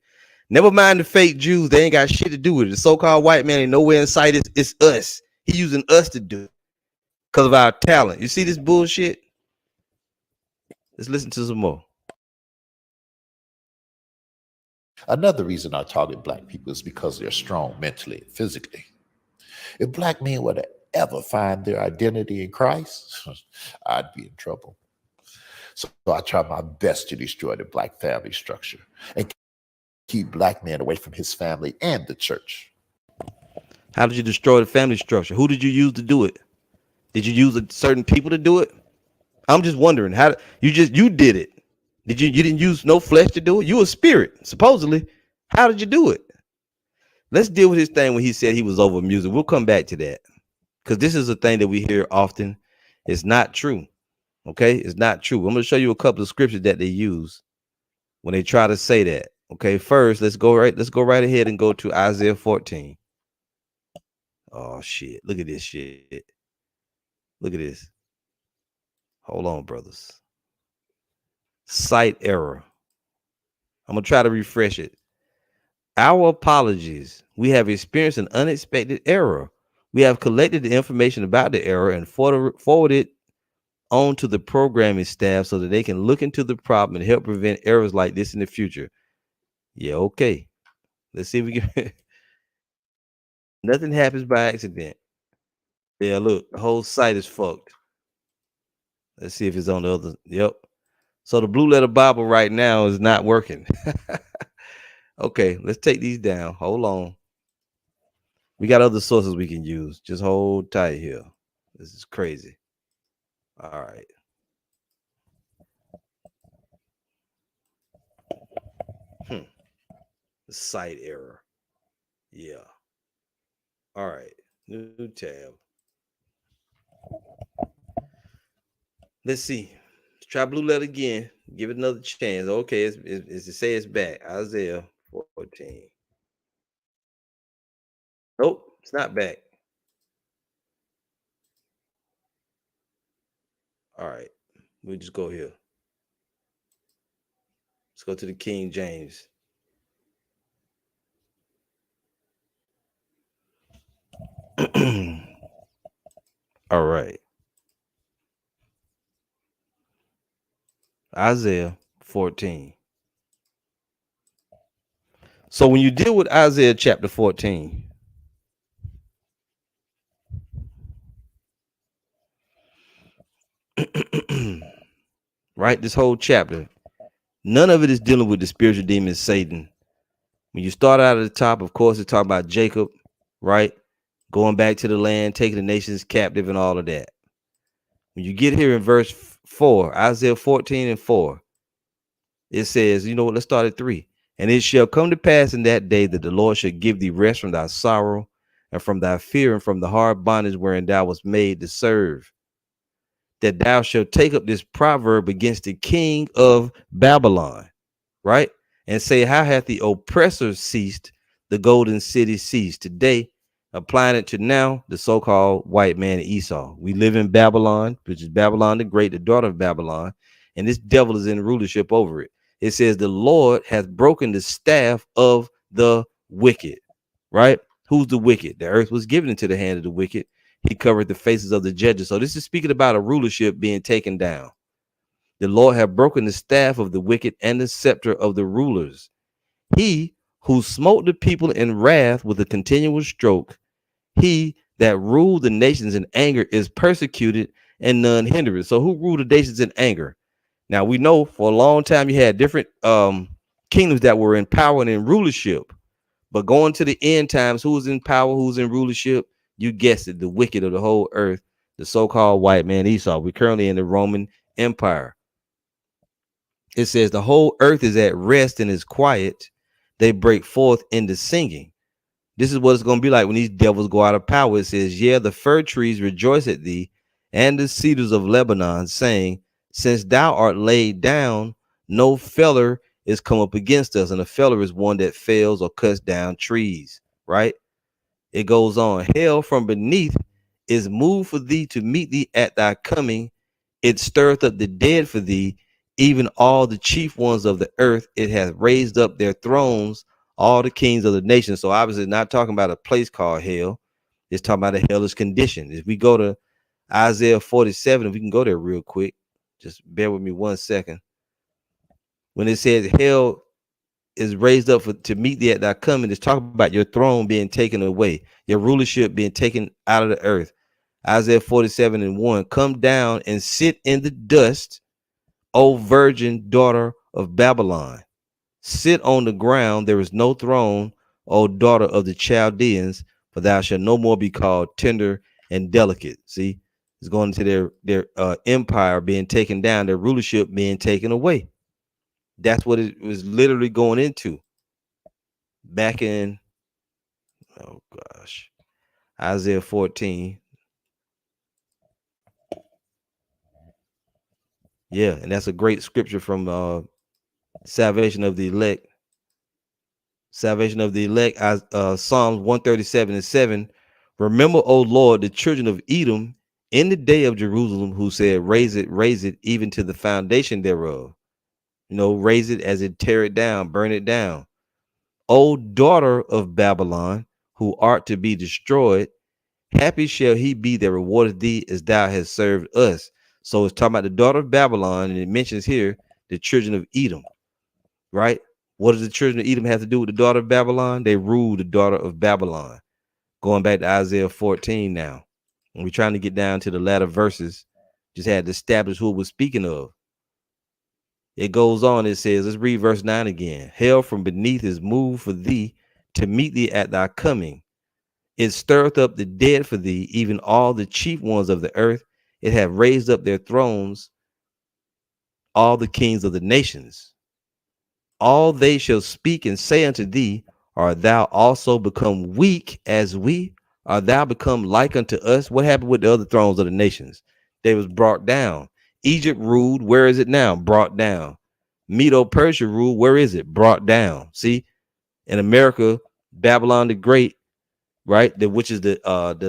Never mind the fake Jews. They ain't got shit to do with it. The so-called white man ain't nowhere in sight. It's us. He using us to do it because of our talent. You see this bullshit? Let's listen to some more. Another reason I target black people is because they're strong mentally and physically. If black men were to ever find their identity in Christ, I'd be in trouble. So I try my best to destroy the black family structure and keep black men away from his family and the church. How did you destroy the family structure? Who did you use to do it? Did you use certain people to do it? I'm just wondering how you did it. You didn't use no flesh to do it? You a spirit, supposedly. How did you do it? Let's deal with his thing when he said he was over music. We'll come back to that because this is a thing that we hear often. It's not true. Okay, it's not true. I'm going to show you a couple of scriptures that they use when they try to say that. Okay, first let's go right ahead and go to Isaiah 14. Oh shit! Look at this shit. Look at this. Hold on, brothers. Site error. I'm gonna try to refresh it. Our apologies. We have experienced an unexpected error. We have collected the information about the error and forwarded on to the programming staff so that they can look into the problem and help prevent errors like this in the future. Yeah, okay. Let's see if we can. Nothing happens by accident. Yeah, look, the whole site is fucked. Let's see if it's on the other. Yep. So the Blue Letter Bible right now is not working. Okay, let's take these down. Hold on. We got other sources we can use. Just hold tight here. This is crazy. All right. The site error. Yeah. All right. New tab. Let's see. Let's try Blue Letter again. Give it another chance. Okay, it's to say it's back. Isaiah 14. Nope, it's not back. All right. We'll just go here. Let's go to the King James. All right. Isaiah 14. So when you deal with Isaiah chapter 14, right, this whole chapter, none of it is dealing with the spiritual demon Satan. When you start out at the top, of course, it's talking about Jacob, right? Going back to the land, taking the nations captive and all of that. When you get here in verse 4, Isaiah 14 and 4, it says, you know what, let's start at 3. And it shall come to pass in that day that the Lord shall give thee rest from thy sorrow and from thy fear and from the hard bondage wherein thou wast made to serve. That thou shalt take up this proverb against the king of Babylon, right? And say, how hath the oppressor ceased, the golden city ceased? Today, applying it to now, the so-called white man Esau. We live in Babylon, which is Babylon the Great, the daughter of Babylon, and this devil is in rulership over it. It says, the Lord hath broken the staff of the wicked, right? Who's the wicked? The earth was given into the hand of the wicked. He covered the faces of the judges. So this is speaking about a rulership being taken down. The Lord hath broken the staff of the wicked and the scepter of the rulers. He who smote the people in wrath with a continual stroke, he that ruled the nations in anger is persecuted and none hindered. So who ruled the nations in anger? Now we know for a long time you had different kingdoms that were in power and in rulership. But going to the end times, who's in power, who's in rulership? You guessed it, the wicked of the whole earth, the so-called white man Esau. We're currently in the Roman Empire. It says the whole earth is at rest and is quiet. They break forth into singing. This is what it's going to be like when these devils go out of power. It says, yeah, the fir trees rejoice at thee, and the cedars of Lebanon, saying, since thou art laid down, no feller is come up against us. And a feller is one that fells or cuts down trees, right? It goes on. Hell from beneath is moved for thee to meet thee at thy coming. It stirreth up the dead for thee, even all the chief ones of the earth. It hath raised up their thrones, all the kings of the nations. So obviously not talking about a place called hell. It's talking about a hellish condition. If we go to Isaiah 47, if we can go there real quick, just bear with me 1 second. When it says hell is raised up to meet thee at thy coming, it's talking about your throne being taken away, your rulership being taken out of the earth. Isaiah 47 and 1, come down and sit in the dust, O virgin daughter of Babylon. Sit on the ground, there is no throne, O daughter of the Chaldeans, for thou shalt no more be called tender and delicate. See, it's going into their empire being taken down, their rulership being taken away. That's what it was literally going into. Back in, oh gosh, Isaiah 14. Yeah, and that's a great scripture from Salvation of the Elect. Salvation of the Elect, Psalms 137 and 7. Remember, O Lord, the children of Edom in the day of Jerusalem, who said, raise it, even to the foundation thereof. You know, raise it as it tear it down, burn it down. O daughter of Babylon, who art to be destroyed, happy shall he be that rewardeth thee as thou hast served us. So it's talking about the daughter of Babylon, and it mentions here the children of Edom, right? What does the children of Edom have to do with the daughter of Babylon? They rule the daughter of Babylon. Going back to Isaiah 14 now. And we're trying to get down to the latter verses. Just had to establish who it was speaking of. It goes on, it says, let's read verse 9 again. Hell from beneath is moved for thee to meet thee at thy coming. It stirreth up the dead for thee, even all the chief ones of the earth. It hath raised up their thrones, all the kings of the nations. All they shall speak and say unto thee, art thou also become weak as we? Art thou become like unto us? What happened with the other thrones of the nations? They was brought down. Egypt ruled. Where is it now? Brought down. Medo-Persia ruled. Where is it? Brought down. See, in America, Babylon the Great, right, which is the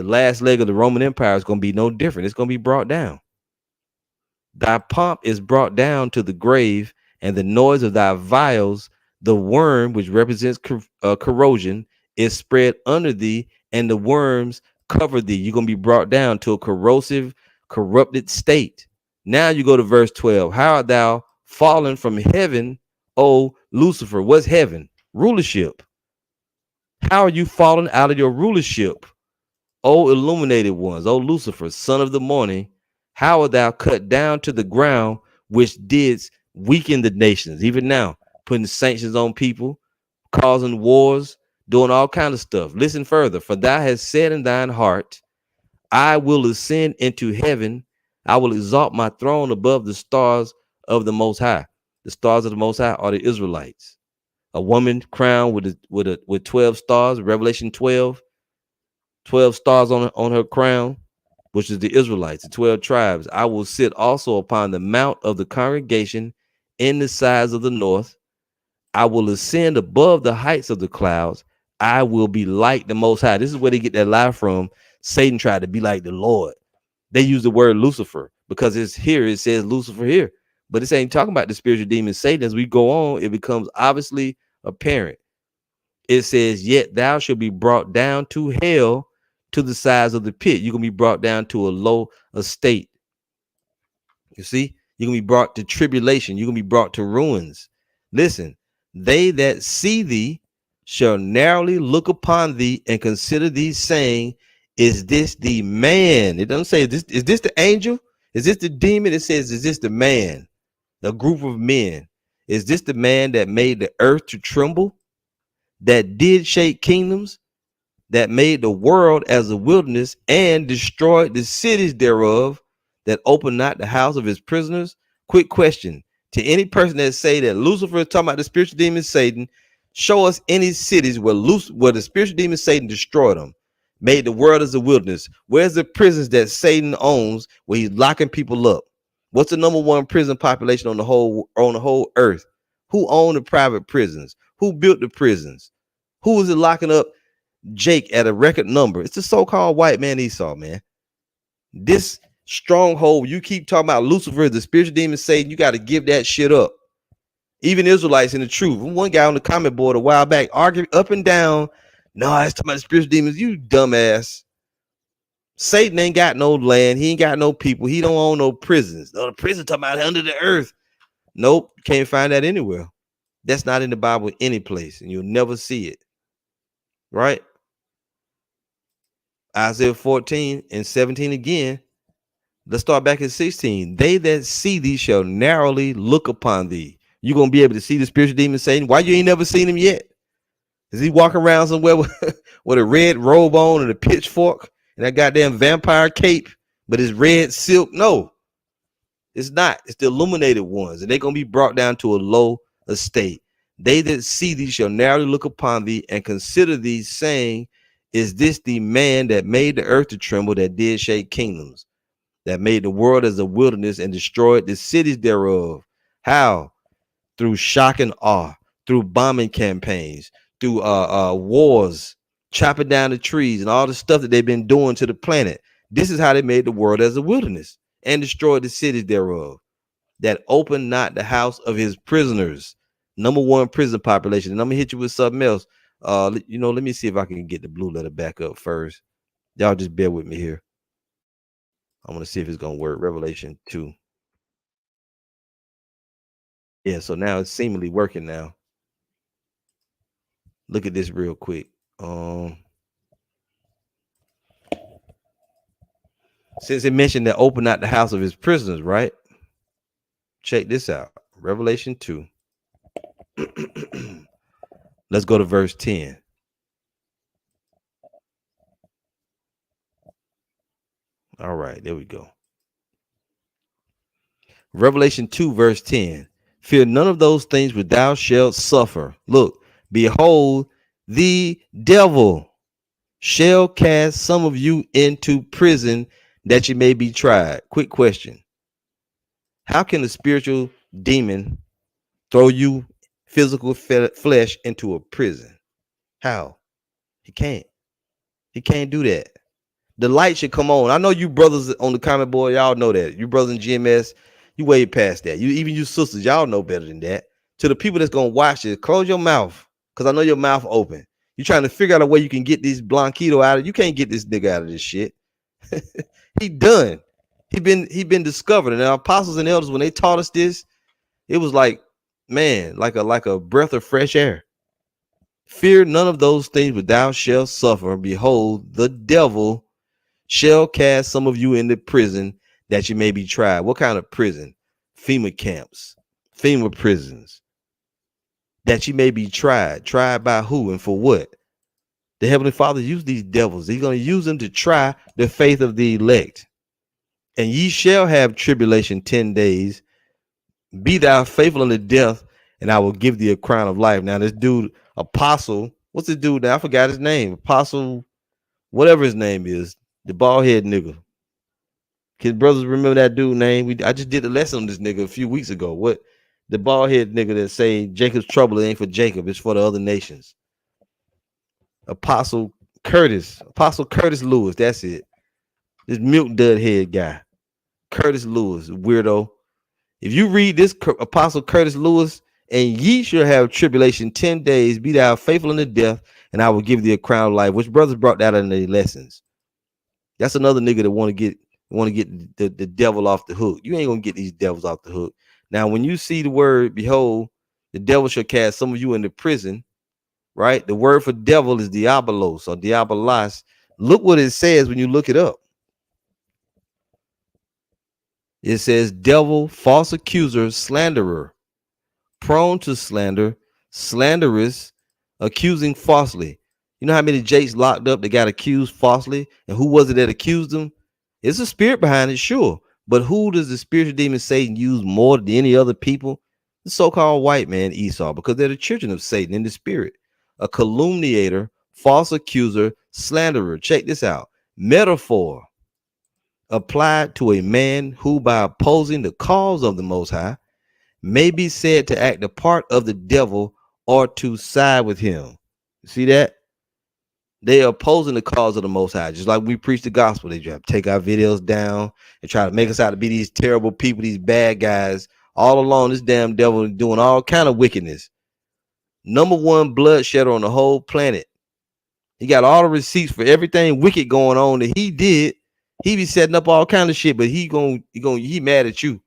last leg of the Roman Empire, is going to be no different. It's going to be brought down. Thy pomp is brought down to the grave, and the noise of thy vials, the worm, which represents corrosion, is spread under thee, and the worms cover thee. You're going to be brought down to a corrosive, corrupted state. Now you go to verse 12. How art thou fallen from heaven, O Lucifer? What's heaven? Rulership. How are you fallen out of your rulership, O illuminated ones, O Lucifer, son of the morning? How art thou cut down to the ground, which didst weaken the nations? Even now, putting sanctions on people, causing wars, doing all kinds of stuff. Listen further. For thou hast said in thine heart, I will ascend into heaven. I will exalt my throne above the stars of the Most High. The stars of the Most High are the Israelites. A woman crowned with 12 stars, Revelation 12 stars on her crown, which is the Israelites, the 12 tribes. I will sit also upon the mount of the congregation in the sides of the north. I will ascend above the heights of the clouds. I will be like the Most High. This is where they get that lie from. Satan tried to be like the Lord. They use the word Lucifer because it's here. It says Lucifer here, but this ain't talking about the spiritual demon Satan. As we go on, it becomes obviously apparent. It says, yet thou shalt be brought down to hell, to the sides of the pit. You're going to be brought down to a low estate. You see, you're going to be brought to tribulation. You're going to be brought to ruins. Listen, they that see thee shall narrowly look upon thee and consider thee, saying, is this the man? It doesn't say, is this the angel? Is this the demon? It says, is this the man? A group of men. Is this the man that made the earth to tremble, that did shake kingdoms, that made the world as a wilderness and destroyed the cities thereof, that opened not the house of his prisoners? Quick question to any person that say that Lucifer is talking about the spiritual demon Satan. Show us any cities where the spiritual demon Satan destroyed them, made the world as a wilderness. Where's the prisons that Satan owns where he's locking people up? What's the number one prison population on the whole earth? Who owned the private prisons? Who built the prisons? Who is it locking up Jake at a record number? It's the so-called white man Esau, man. This stronghold, you keep talking about Lucifer, the spiritual demon Satan, you got to give that shit up. Even Israelites in the truth. One guy on the comment board a while back arguing up and down, no, it's talking about the spiritual demons. You dumbass. Satan ain't got no land. He ain't got no people. He don't own no prisons. No, the prison talking about under the earth. Nope, can't find that anywhere. That's not in the Bible any place, and you'll never see it. Right? Isaiah 14 and 17 again. Let's start back at 16. They that see thee shall narrowly look upon thee. You're going to be able to see the spiritual demon Satan. Why you ain't never seen him yet? Is he walking around somewhere with a red robe on and a pitchfork and that goddamn vampire cape, but it's red silk? No, it's not. It's the illuminated ones, and they're going to be brought down to a low estate. They that see thee shall narrowly look upon thee and consider thee, saying, is this the man that made the earth to tremble, that did shake kingdoms, that made the world as a wilderness and destroyed the cities thereof? How? Through shock and awe, through bombing campaigns, through wars, chopping down the trees, and all the stuff that they've been doing to the planet. This is how they made the world as a wilderness and destroyed the cities thereof, that opened not the house of his prisoners. Number one prison population. And I'm gonna hit you with something else. Let me see if I can get the blue letter back up first. Y'all just bear with me here. I'm gonna see if it's gonna work. Revelation 2. Yeah, so now it's seemingly working now. Look at this real quick. Since it mentioned that open out the house of his prisoners, right? Check this out. Revelation 2. Let's go to verse 10. All right, there we go. Revelation 2, verse 10. Fear none of those things which thou shalt suffer. Look, behold, the devil shall cast some of you into prison, that you may be tried. Quick question. How can a spiritual demon throw you physical flesh into a prison? How? He can't. He can't do that. The light should come on. I know you brothers on the comment board, y'all know that. You brothers in GMS, you way past that. Even you sisters, y'all know better than that. To the people that's gonna watch it, close your mouth, because I know your mouth open. You're trying to figure out a way you can get this Blanquito out of. You can't get this nigga out of this shit. He done. He been discovered. And our apostles and elders, when they taught us this, it was like, man, like a breath of fresh air. Fear none of those things, but thou shalt suffer. Behold, the devil shall cast some of you into prison, that you may be tried. What kind of prison? FEMA camps, FEMA prisons, that you may be tried. Tried by who and for what? The Heavenly Father used these devils. He's going to use them to try the faith of the elect. And ye shall have tribulation 10 days. Be thou faithful unto death, and I will give thee a crown of life. Now, this dude, Apostle, what's the dude now? I forgot his name. Apostle, whatever his name is, the bald head nigga. Can brothers remember that dude name? I just did a lesson on this nigga a few weeks ago. What the bald head nigga that say Jacob's trouble, it ain't for Jacob, it's for the other nations. Apostle Curtis Lewis. That's it. This milk dud head guy, Curtis Lewis, weirdo. If you read this Apostle Curtis Lewis, and ye shall have tribulation 10 days, be thou faithful unto death, and I will give thee a crown of life. Which brothers brought that in their lessons. That's another nigga that want to get the devil off the hook. You ain't gonna get these devils off the hook. Now, when you see the word, behold, the devil shall cast some of you into prison, right? The word for devil is diabolos or diabolos. Look what it says when you look it up. It says devil, false accuser, slanderer, prone to slander, slanderous, accusing falsely. You know how many Jakes locked up that got accused falsely? And who was it that accused them? It's a spirit behind it, sure. But who does the spiritual demon Satan use more than any other people? The so-called white man Esau, because they're the children of Satan in the spirit. A calumniator, false accuser, slanderer. Check this out. Metaphor applied to a man who, by opposing the cause of the Most High, may be said to act the part of the devil or to side with him. See that? They are opposing the cause of the Most High. Just like we preach the gospel, they try to take our videos down and try to make us out to be these terrible people, these bad guys. All along, this damn devil is doing all kind of wickedness. Number one bloodshedder on the whole planet. He got all the receipts for everything wicked going on that he did. He be setting up all kind of shit, but he mad at you.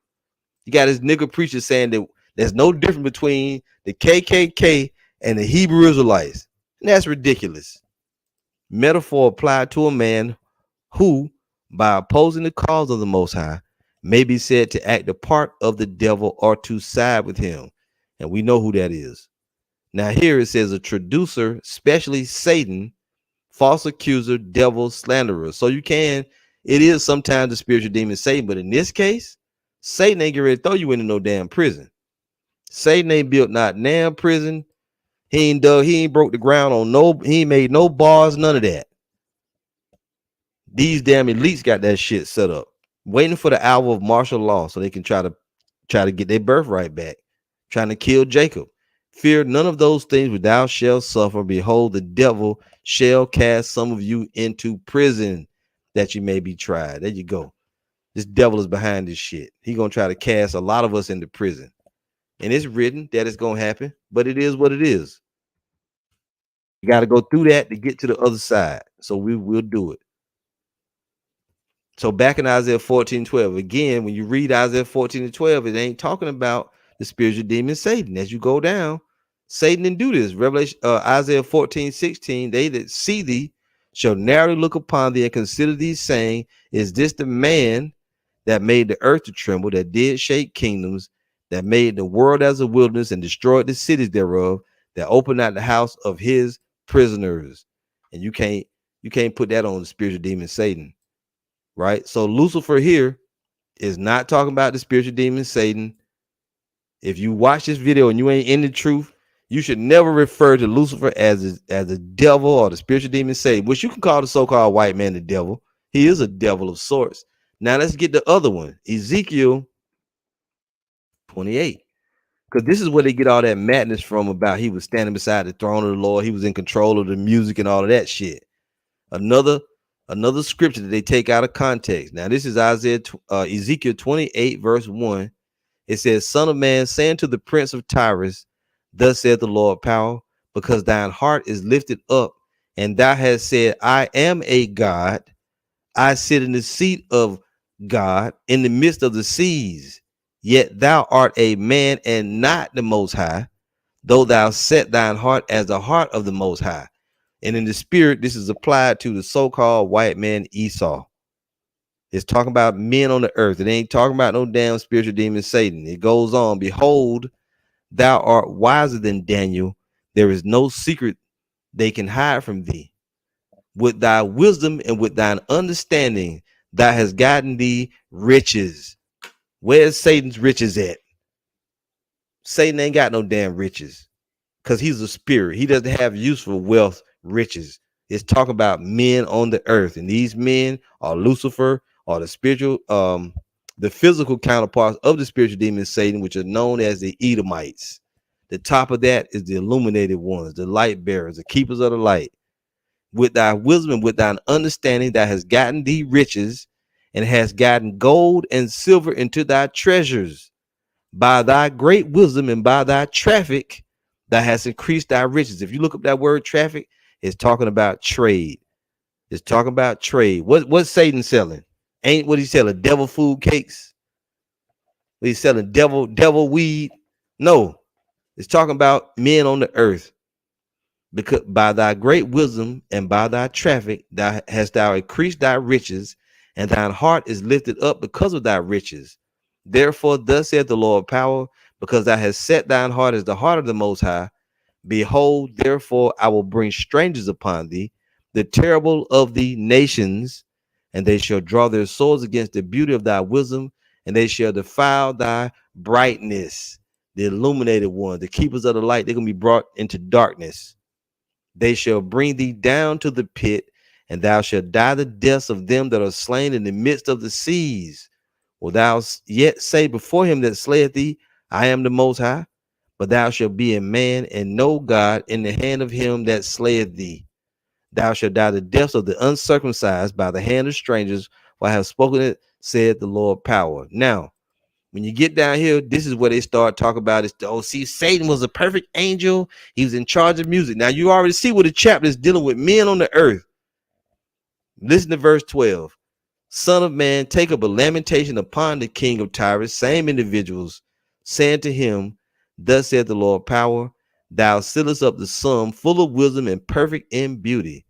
You got his nigga preacher saying that there's no difference between the KKK and the Hebrew Israelites. And that's ridiculous. Metaphor applied to a man who, by opposing the cause of the Most High, may be said to act the part of the devil or to side with him. And we know who that is. Now here it says a traducer, especially Satan, false accuser, devil, slanderer. So it is sometimes the spiritual demon Satan, but in this case, Satan ain't getting ready to throw you into no damn prison. Satan ain't built not damn prison. He ain't broke the ground on he ain't made no bars, none of that. These damn elites got that shit set up, waiting for the hour of martial law so they can try to get their birthright back, trying to kill Jacob. Fear none of those things, but thou shalt suffer. Behold, the devil shall cast some of you into prison, that you may be tried. There you go. This devil is behind this shit. He gonna try to cast a lot of us into prison. And it's written that it's gonna happen, but it is what it is. You got to go through that to get to the other side. So we'll do it. So back in Isaiah 14:12, again, when you read Isaiah 14:12, it ain't talking about the spiritual demon Satan. As you go down, Satan didn't do this. Isaiah 14:16, they that see thee shall narrowly look upon thee and consider thee, saying, is this the man that made the earth to tremble, that did shake kingdoms, that made the world as a wilderness and destroyed the cities thereof, that opened out the house of his prisoners? And you can't put that on the spiritual demon Satan, right? So Lucifer here is not talking about the spiritual demon Satan. If you watch this video and you ain't in the truth, you should never refer to Lucifer as a devil or the spiritual demon Satan, which you can call the so-called white man the devil. He is a devil of sorts. Now let's get the other one, Ezekiel 28. Because this is where they get all that madness from, about he was standing beside the throne of the Lord. He was in control of the music and all of that shit. Another scripture that they take out of context. Now, this is Ezekiel 28, verse 1. It says, Son of man, saying to the prince of Tyrus, thus saith the Lord power, because thine heart is lifted up, and thou hast said, I am a God. I sit in the seat of God in the midst of the seas. Yet thou art a man and not the Most High, though thou set thine heart as the heart of the Most High. And in the spirit, this is applied to the so-called white man Esau. It's talking about men on the earth. It ain't talking about no damn spiritual demon Satan. It goes on, behold, thou art wiser than Daniel. There is no secret they can hide from thee. With thy wisdom and with thine understanding, thou hast gotten thee riches. Where's Satan's riches at? Satan ain't got no damn riches because he's a spirit. He doesn't have useful wealth, riches. It's talking about men on the earth, and these men are Lucifer, or the spiritual, the physical counterparts of the spiritual demon Satan, which are known as the Edomites. The top of that is the illuminated ones, the light bearers, the keepers of the light. With thy wisdom and with thine understanding, thou hast gotten thee riches, and hast gotten gold and silver into thy treasures. By thy great wisdom and by thy traffic, thou hast increased thy riches. If you look up that word traffic, it's talking about trade. It's talking about trade. What's Satan selling? Ain't what he's selling devil food cakes? What he's selling devil weed? No, it's talking about men on the earth. Because by thy great wisdom and by thy traffic, thou hast thou increased thy riches, and thine heart is lifted up because of thy riches. Therefore, thus saith the Lord of power, because thou hast set thine heart as the heart of the Most High. Behold, therefore, I will bring strangers upon thee, the terrible of the nations, and they shall draw their swords against the beauty of thy wisdom, and they shall defile thy brightness. The illuminated one, the keepers of the light, they're going to be brought into darkness. They shall bring thee down to the pit, and thou shalt die the deaths of them that are slain in the midst of the seas. Will thou yet say before him that slayeth thee, I am the Most High? But thou shalt be a man and no God in the hand of him that slayeth thee. Thou shalt die the deaths of the uncircumcised by the hand of strangers, for I have spoken it, said the Lord power. Now, when you get down here, this is where they start talking about it. Oh, see, Satan was a perfect angel. He was in charge of music. Now, you already see what the chapter is dealing with, men on the earth. Listen to verse 12. Son of man, take up a lamentation upon the king of Tyrus, same individuals, saying to him, thus saith the Lord power, thou sittest up the sum, full of wisdom and perfect in beauty.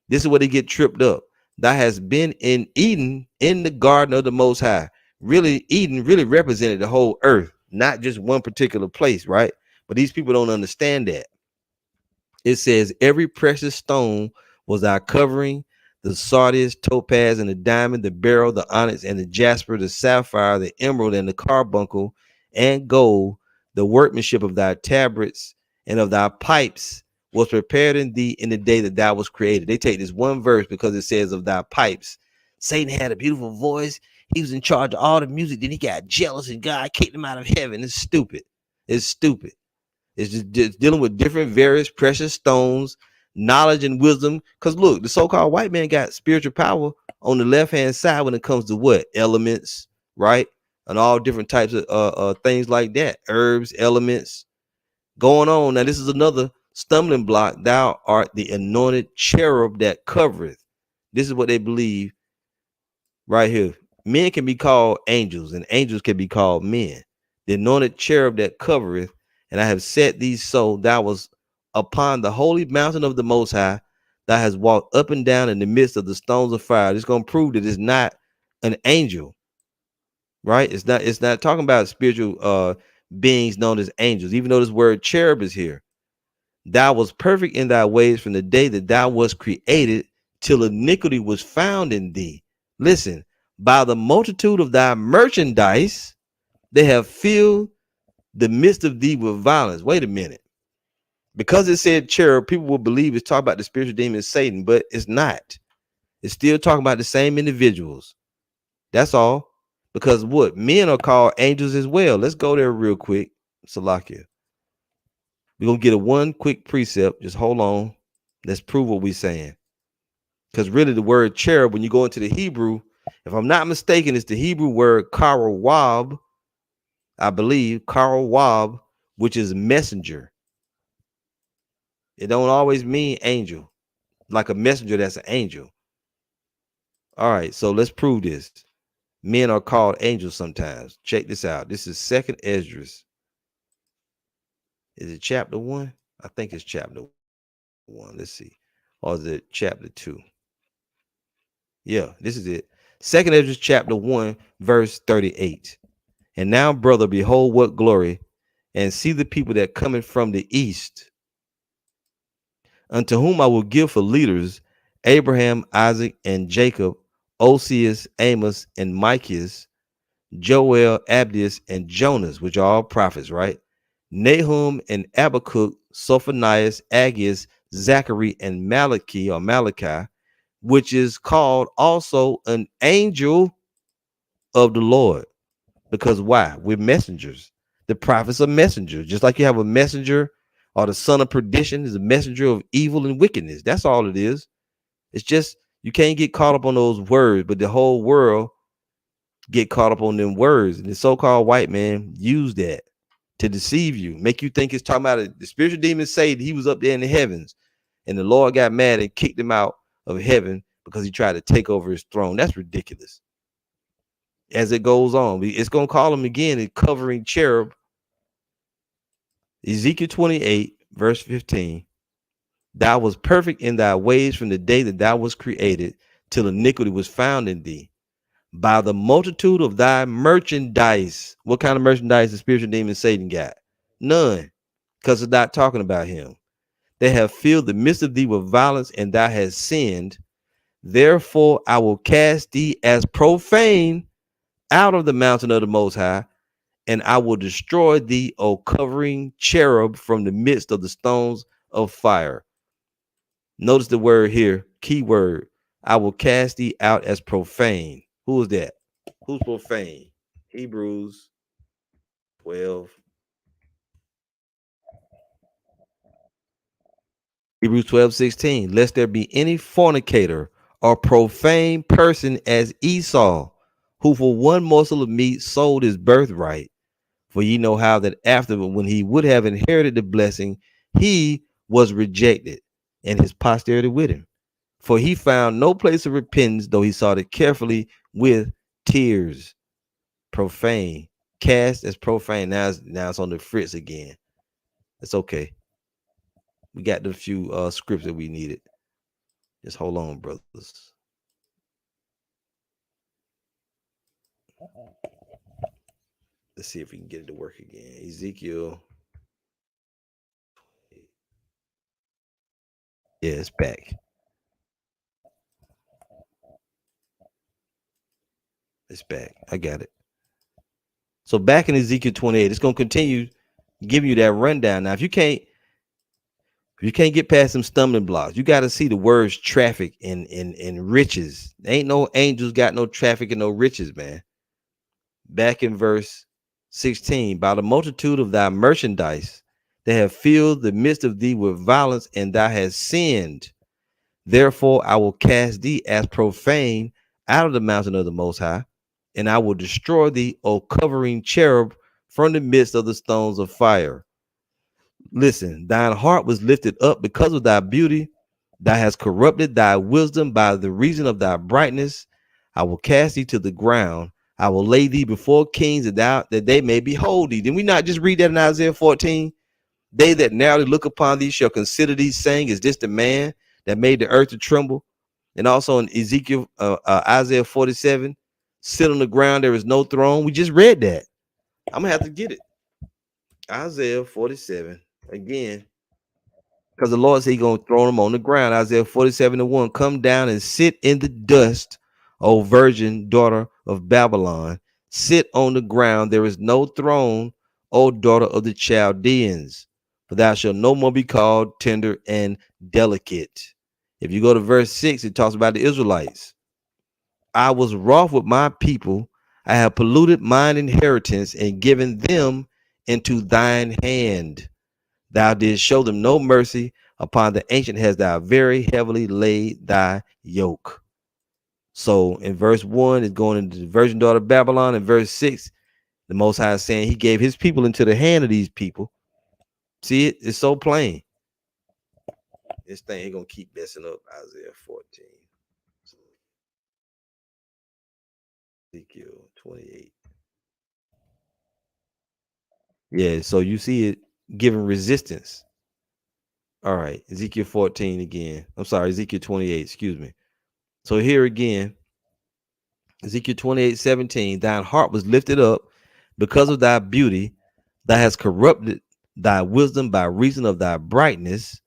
This is where they get tripped up. Thou hast been in Eden, in the garden of the Most High. Really, Eden really represented the whole earth, not just one particular place, right? But these people don't understand that. It says every precious stone was our covering, the sardius, topaz, and the diamond, the beryl, the onyx, and the jasper, the sapphire, the emerald, and the carbuncle, and gold, the workmanship of thy tabrets and of thy pipes was prepared in thee in the day that thou was created. They take this one verse because it says of thy pipes. Satan had a beautiful voice. He was in charge of all the music. Then he got jealous and God kicked him out of heaven. It's stupid. It's stupid. It's just dealing with different various precious stones, knowledge and wisdom. Because look, the so-called white man got spiritual power on the left-hand side when it comes to what? Elements, right? And all different types of things like that. Herbs, elements, going on. Now, this is another stumbling block. Thou art the anointed cherub that covereth. This is what they believe right here. Men can be called angels, and angels can be called men. The anointed cherub that covereth, and I have set thee so thou was upon the holy mountain of the Most High. Thou hast walked up and down in the midst of the stones of fire. It's going to prove that it's not an angel, right? It's not talking about spiritual beings known as angels, even though this word cherub is here. Thou was perfect in thy ways from the day that thou was created till iniquity was found in thee. Listen, by the multitude of thy merchandise, they have filled the midst of thee with violence. Wait a minute. Because it said cherub, people will believe it's talking about the spiritual demon Satan, but it's not. It's still talking about the same individuals. That's all. Because what? Men are called angels as well. Let's go there real quick. Salakia. We're going to get a one quick precept. Just hold on. Let's prove what we're saying. Because really the word cherub, when you go into the Hebrew, if I'm not mistaken, it's the Hebrew word karawab, I believe, karawab, which is messenger. It don't always mean angel, like a messenger that's an angel. All right, so let's prove this. Men are called angels sometimes. Check this out. This is 2nd Esdras. Is it chapter 1? I think it's chapter 1. Let's see. Or is it chapter 2? Yeah, this is it. Second Ezra chapter 1, verse 38. And now, brother, behold what glory, and see the people that coming from the east, unto whom I will give for leaders Abraham, Isaac, and Jacob, Osias, Amos, and Micah, Joel, Abdias, and Jonas, which are all prophets, right? Nahum and Habakkuk, Sophonias, Aggius, Zachary, and Malachi, which is called also an angel of the Lord. Because why? We're messengers. The prophets are messengers. Just like you have a messenger or the son of perdition is a messenger of evil and wickedness. That's all it is. It's just you can't get caught up on those words, but the whole world get caught up on them words. And the so-called white man use that to deceive you, make you think it's talking about it. The spiritual demons say that he was up there in the heavens and the Lord got mad and kicked him out of heaven because he tried to take over his throne. That's ridiculous. As it goes on, it's going to call him again a covering cherub. Ezekiel 28, verse 15. Thou was perfect in thy ways from the day that thou was created, till iniquity was found in thee. By the multitude of thy merchandise. What kind of merchandise the spiritual demon Satan got? None, because it's not talking about him. They have filled the midst of thee with violence, and thou hast sinned. Therefore I will cast thee as profane out of the mountain of the Most High, and I will destroy thee, O covering cherub, from the midst of the stones of fire. Notice the word here, key word. I will cast thee out as profane. Who is that? Who's profane? Hebrews 12. Hebrews 12:16. Lest there be any fornicator or profane person as Esau, who for one morsel of meat sold his birthright. For ye know how that afterward, when he would have inherited the blessing, he was rejected, and his posterity with him. For he found no place of repentance, though he sought it carefully with tears. Profane, cast as profane. Now it's on the fritz again. It's okay. We got the few scripts that we needed. Just hold on, brothers. Let's see if we can get it to work again. Ezekiel. Yeah, it's back. It's back. I got it. So back in Ezekiel 28, it's going to continue giving you that rundown. Now, if you can't get past some stumbling blocks, you got to see the words traffic and riches. There ain't no angels got no traffic and no riches, man. Back in verse 16, by the multitude of thy merchandise, they have filled the midst of thee with violence, and thou hast sinned. Therefore, I will cast thee as profane out of the mountain of the Most High, and I will destroy thee, O covering cherub, from the midst of the stones of fire. Listen, thine heart was lifted up because of thy beauty. Thou hast corrupted thy wisdom by the reason of thy brightness. I will cast thee to the ground. I will lay thee before kings that they may behold thee. Did we not just read that in Isaiah 14? They that narrowly look upon thee shall consider thee, saying, is this the man that made the earth to tremble? And also in Ezekiel, Isaiah 47, sit on the ground, there is no throne. We just read that. I'm gonna have to get it. Isaiah 47 again, because the Lord said He's gonna throw them on the ground. Isaiah 47:1, come down and sit in the dust, O virgin daughter of Babylon. Sit on the ground, there is no throne, O daughter of the Chaldeans, for thou shalt no more be called tender and delicate. If you go to verse 6, it talks about the Israelites. I was wroth with my people. I have polluted mine inheritance and given them into thine hand. Thou didst show them no mercy. Upon the ancient has thou very heavily laid thy yoke. So in verse 1, it's going into the virgin daughter of Babylon. In verse 6, the Most High is saying he gave his people into the hand of these people. See it? It's so plain. This thing ain't going to keep messing up. Isaiah 14. Ezekiel 28. Yeah, so you see it giving resistance. All right, Ezekiel 14 again. I'm sorry, Ezekiel 28, excuse me. So here again, Ezekiel 28:17, thine heart was lifted up because of thy beauty, thou hast corrupted thy wisdom by reason of thy brightness.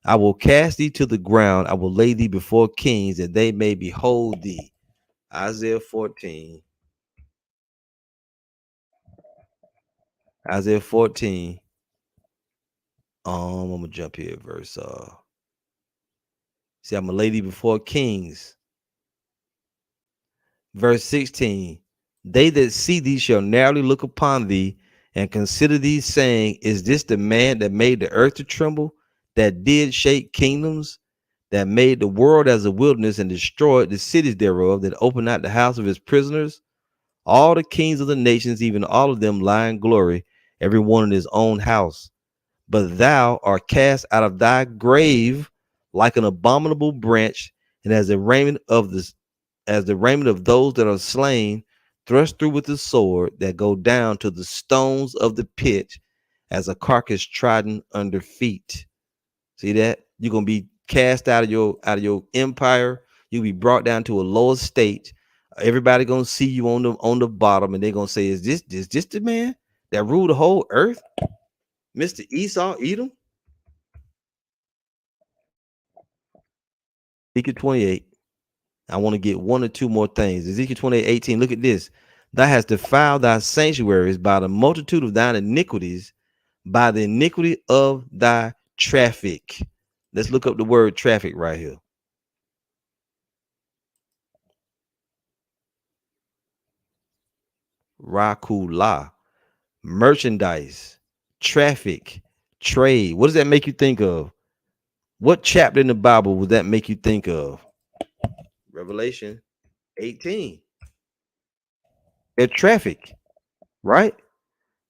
I will cast thee to the ground, I will lay thee before kings, that they may behold thee. Isaiah 14. Isaiah 14. I'm gonna jump here, verse. See, I'm gonna lay thee before kings. Verse 16. They that see thee shall narrowly look upon thee and consider thee, saying, is this the man that made the earth to tremble, that did shake kingdoms, that made the world as a wilderness and destroyed the cities thereof, that opened not the house of his prisoners? All the kings of the nations, even all of them, lie in glory, every one in his own house. But thou art cast out of thy grave like an abominable branch, and as the raiment of those that are slain, thrust through with the sword, that go down to the stones of the pit, as a carcass trodden under feet. See that? You're gonna be cast out of your empire. You'll be brought down to a lower state. Everybody gonna see you on the bottom, and they're gonna say, is this the man that ruled the whole earth? Mr. Esau, Edom? Ezekiel 28. I want to get one or two more things. Ezekiel 28:18. Look at this. Thou hast defiled thy sanctuaries by the multitude of thine iniquities, by the iniquity of thy traffic. Let's look up the word traffic right here. Rakula. Merchandise, traffic, trade. What does that make you think of? What chapter in the Bible would that make you think of? Revelation 18. Their traffic, right?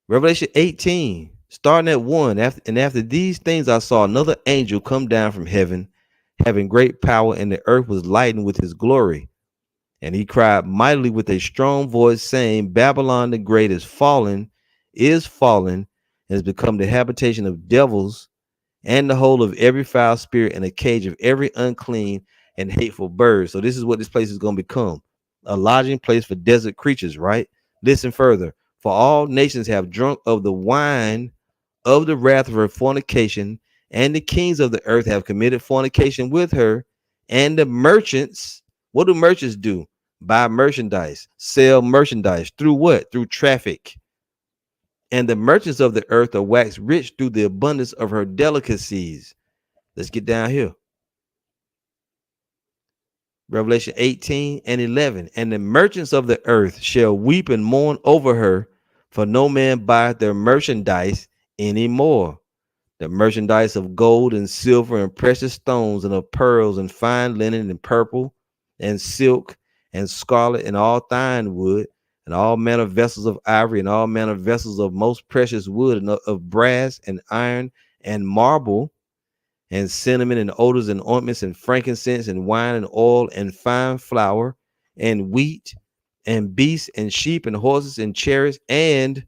Revelation 18, starting at 1. After these things, I saw another angel come down from heaven, having great power, and the earth was lightened with his glory. And he cried mightily with a strong voice, saying, Babylon the great is fallen, and has become the habitation of devils, and the hole of every foul spirit, and a cage of every unclean and hateful bird. So this is what this place is going to become, a lodging place for desert creatures, right? Listen further. For all nations have drunk of the wine of the wrath of her fornication, and the kings of the earth have committed fornication with her, and the merchants, what do merchants do? Buy merchandise, sell merchandise through what? Through traffic. And the merchants of the earth are waxed rich through the abundance of her delicacies. Let's get down here. Revelation 18:11. And the merchants of the earth shall weep and mourn over her, for no man buyeth their merchandise anymore. The merchandise of gold and silver and precious stones, and of pearls and fine linen and purple and silk and scarlet and all fine wood, and all manner of vessels of ivory, and all manner of vessels of most precious wood, and of brass and iron and marble, and cinnamon and odors and ointments and frankincense and wine and oil and fine flour and wheat and beasts and sheep and horses and chariots and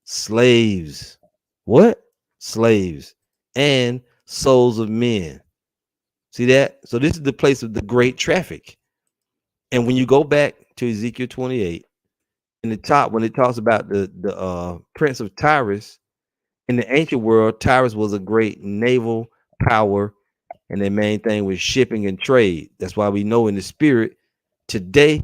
slaves. What? Slaves and souls of men. See that? So this is the place of the great traffic. And when you go back to Ezekiel 28, in the top, when it talks about the prince of Tyrus, in the ancient world, Tyrus was a great naval power, and their main thing was shipping and trade. That's why we know in the spirit today,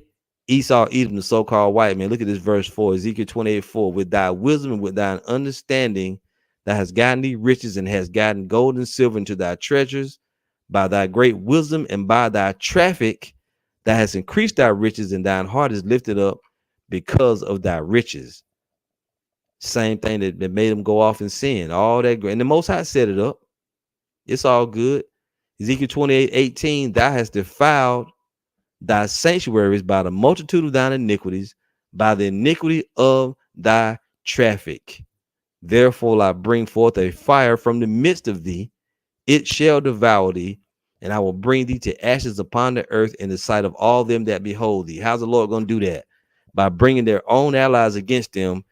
Esau, Edom, the so-called white man. Look at this verse 4, Ezekiel 28:4. With thy wisdom and with thine understanding, thou hast gotten thee riches, and hast gotten gold and silver into thy treasures. By thy great wisdom and by thy traffic, thou hast increased thy riches, and thine heart is lifted up because of thy riches. Same thing that made them go off and sin. All that great. And the Most High set it up. It's all good. Ezekiel 28:18, thou hast defiled thy sanctuaries by the multitude of thine iniquities, by the iniquity of thy traffic. Therefore I bring forth a fire from the midst of thee, it shall devour thee, and I will bring thee to ashes upon the earth in the sight of all them that behold thee. How's the Lord going to do that? By bringing their own allies against them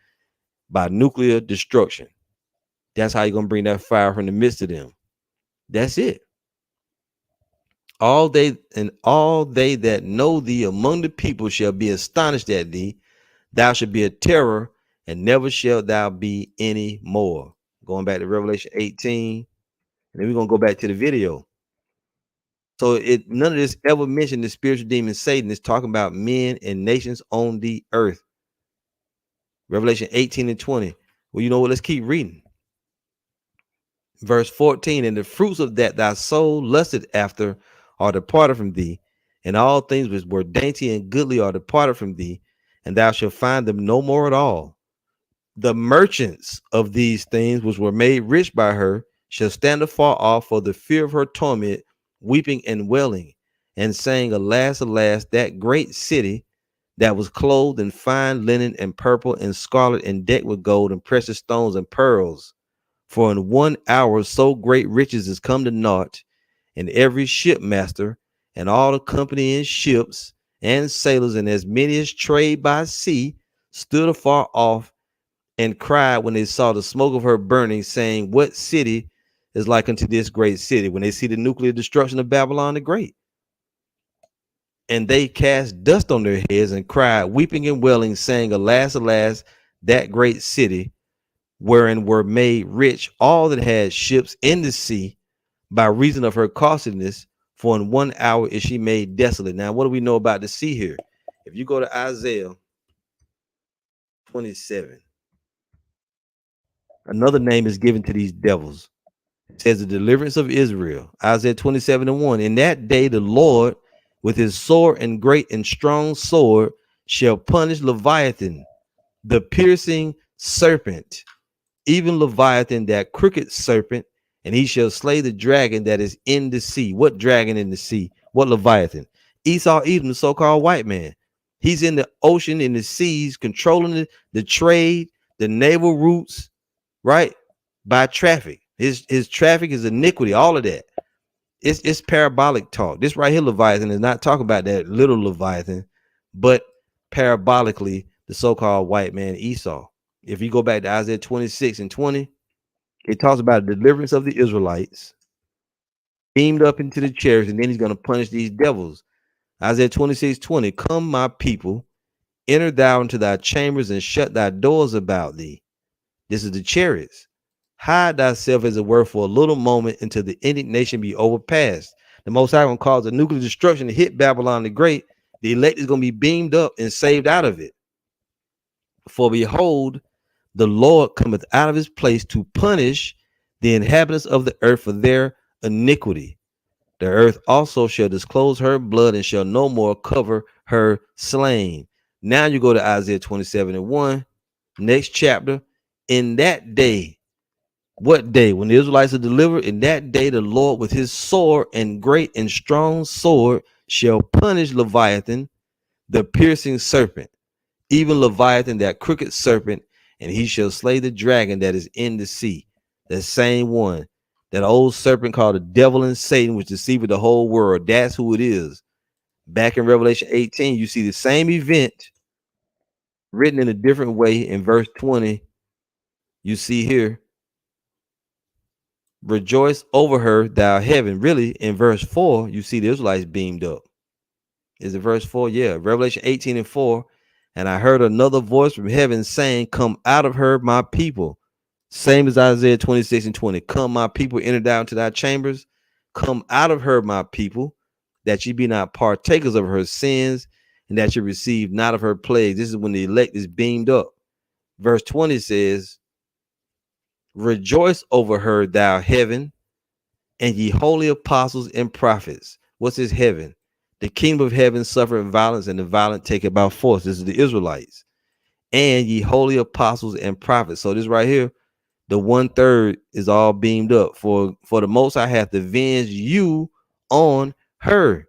by nuclear destruction. That's how you're gonna bring that fire from the midst of them. That's it. All they that know thee among the people shall be astonished at thee. Thou shalt be a terror, and never shalt thou be any more. Going back to Revelation 18, and then we're gonna go back to the video. So none of this ever mentioned the spiritual demon Satan. Is talking about men and nations on the earth. Revelation 18 and 20. Well, you know what? Let's keep reading. Verse 14, and the fruits of that thy soul lusted after are departed from thee, and all things which were dainty and goodly are departed from thee, and thou shalt find them no more at all. The merchants of these things which were made rich by her shall stand afar off for the fear of her torment, weeping and wailing, and saying, Alas, alas, that great city that was clothed in fine linen and purple and scarlet and decked with gold and precious stones and pearls. For in 1 hour so great riches is come to naught, and every shipmaster and all the company in ships and sailors and as many as trade by sea stood afar off and cried when they saw the smoke of her burning, saying, What city is like unto this great city? When they see the nuclear destruction of Babylon the Great. And they cast dust on their heads and cried, weeping and wailing, saying, Alas, alas, that great city, wherein were made rich all that had ships in the sea by reason of her costliness, for in 1 hour is she made desolate. Now, what do we know about the sea here? If you go to Isaiah 27, another name is given to these devils. It says the deliverance of Israel. Isaiah 27 and 1. In that day, the Lord with his sword and great and strong sword shall punish Leviathan, the piercing serpent, even Leviathan, that crooked serpent, and he shall slay the dragon that is in the sea. What dragon in the sea? What Leviathan? Esau, Edom, the so-called white man. He's in the ocean, in the seas, controlling the trade, the naval routes, right? By traffic. His traffic is iniquity, all of that. It's parabolic talk. This right here, Leviathan, is not talking about that little Leviathan, but parabolically, the so-called white man Esau. If you go back to Isaiah 26 and 20, it talks about the deliverance of the Israelites, beamed up into the chariots, and then he's going to punish these devils. Isaiah 26:20, come, my people, enter thou into thy chambers and shut thy doors about thee. This is the chariots. Hide thyself, as it were, for a little moment until the indignation be overpassed. The Most High going to cause a nuclear destruction to hit Babylon the Great. The elect is going to be beamed up and saved out of it. For behold, the Lord cometh out of his place to punish the inhabitants of the earth for their iniquity. The earth also shall disclose her blood and shall no more cover her slain. Now you go to Isaiah 27 and 1, next chapter. In that day, what day? When the Israelites are delivered, in that day the Lord with his sword and great and strong sword shall punish Leviathan, the piercing serpent, even Leviathan, that crooked serpent, and he shall slay the dragon that is in the sea. The same one, that old serpent called the devil and Satan, which deceived the whole world. That's who it is. Back in Revelation 18, you see the same event written in a different way. In verse 20, you see here, rejoice over her, thou heaven. Really, in verse 4, you see the Israelites beamed up. Is it verse 4? Yeah. Revelation 18 and 4. And I heard another voice from heaven saying, come out of her, my people. Same as Isaiah 26 and 20. Come, my people, enter down to thy chambers. Come out of her, my people, that ye be not partakers of her sins, and that ye receive not of her plagues. This is when the elect is beamed up. Verse 20 says, rejoice over her, thou heaven, and ye holy apostles and prophets. What's this heaven? The kingdom of heaven suffereth violence, and the violent take it by force. This is the Israelites. And ye holy apostles and prophets. So this right here, the 1/3 is all beamed up. For the Most High hath avenged you on her.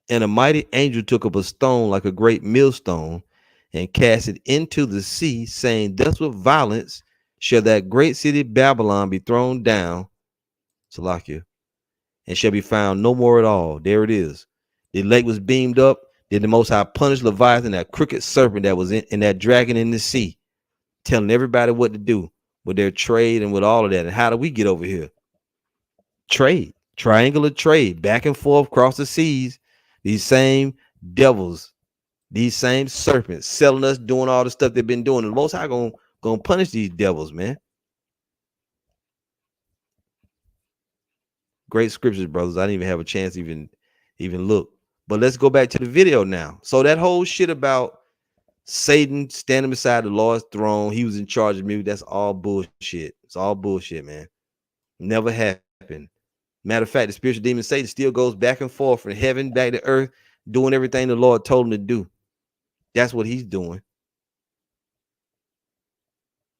And a mighty angel took up a stone like a great millstone and cast it into the sea, saying, thus with violence shall that great city Babylon be thrown down, Salakia, and shall be found no more at all. There it is. The lake was beamed up. Then the Most High punished Leviathan, that crooked serpent that was in that dragon in the sea, telling everybody what to do. with their trade and with all of that. And how do we get over here? Trade, triangular trade, back and forth across the seas. These same devils, these same serpents selling us, doing all the stuff they've been doing. And the Most High gonna punish these devils, man. Great scriptures, brothers. I didn't even have a chance to even look. But let's go back to the video now. So that whole shit about Satan standing beside the Lord's throne, he was in charge of me. That's all bullshit. It's all bullshit, man. Never happened. Matter of fact, the spiritual demon Satan still goes back and forth from heaven back to earth, doing everything the Lord told him to do. That's what he's doing.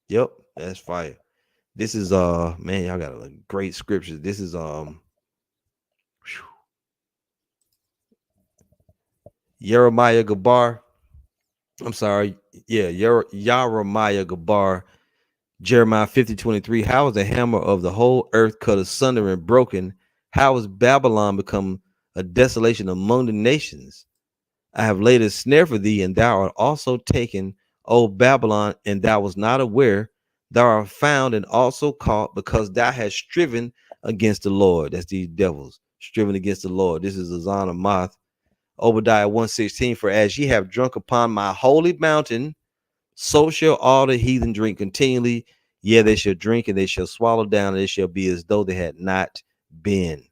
Yep, that's fire. This is man, y'all got a great scriptures. This is Jeremiah Gabar. I'm sorry. Yeah, Jeremiah Gabar. Jeremiah 50:23. How is the hammer of the whole earth cut asunder and broken? How is Babylon become a desolation among the nations? I have laid a snare for thee, and thou art also taken, O Babylon, and thou was not aware. Thou art found and also caught, because thou hast striven against the Lord. That's these devils striven against the Lord. This is Azan of Moth. Obadiah 1:16. For as ye have drunk upon my holy mountain, so shall all the heathen drink continually. Yeah, they shall drink and they shall swallow down, and it shall be as though they had not been.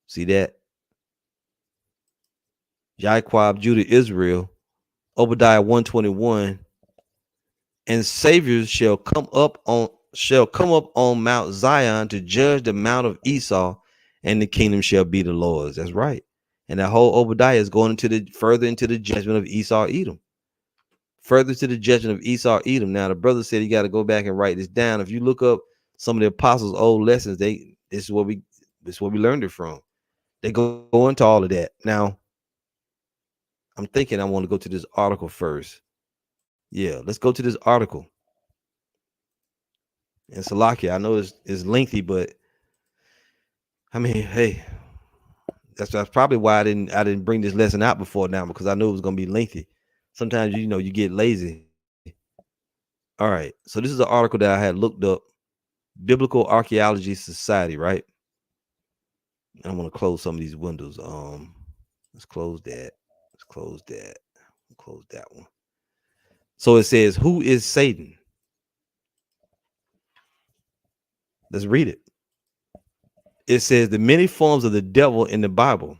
See that? Jacob, Judah, Israel. Obadiah 1:21. And saviors shall come up on Mount Zion to judge the mount of Esau, and the kingdom shall be the Lord's. That's right. And that whole Obadiah is going further into the judgment of Esau, Edom. Further to the judgment of Esau, Edom. Now the brother said he got to go back and write this down. If you look up some of the apostles' old lessons, this is what we learned it from. They go into all of that. Now, I'm thinking I want to go to this article first. Yeah, let's go to this article. And Salakia, I know it's lengthy, but I mean, hey, that's probably why I didn't bring this lesson out before now, because I knew it was gonna be lengthy. Sometimes you get lazy. All right, so this is an article that I had looked up, Biblical Archaeology Society, right? And I'm gonna close some of these windows. Let's close that. Let's close that. Close that one. So it says, who is Satan? Let's read it. It says the many forms of the devil in the Bible,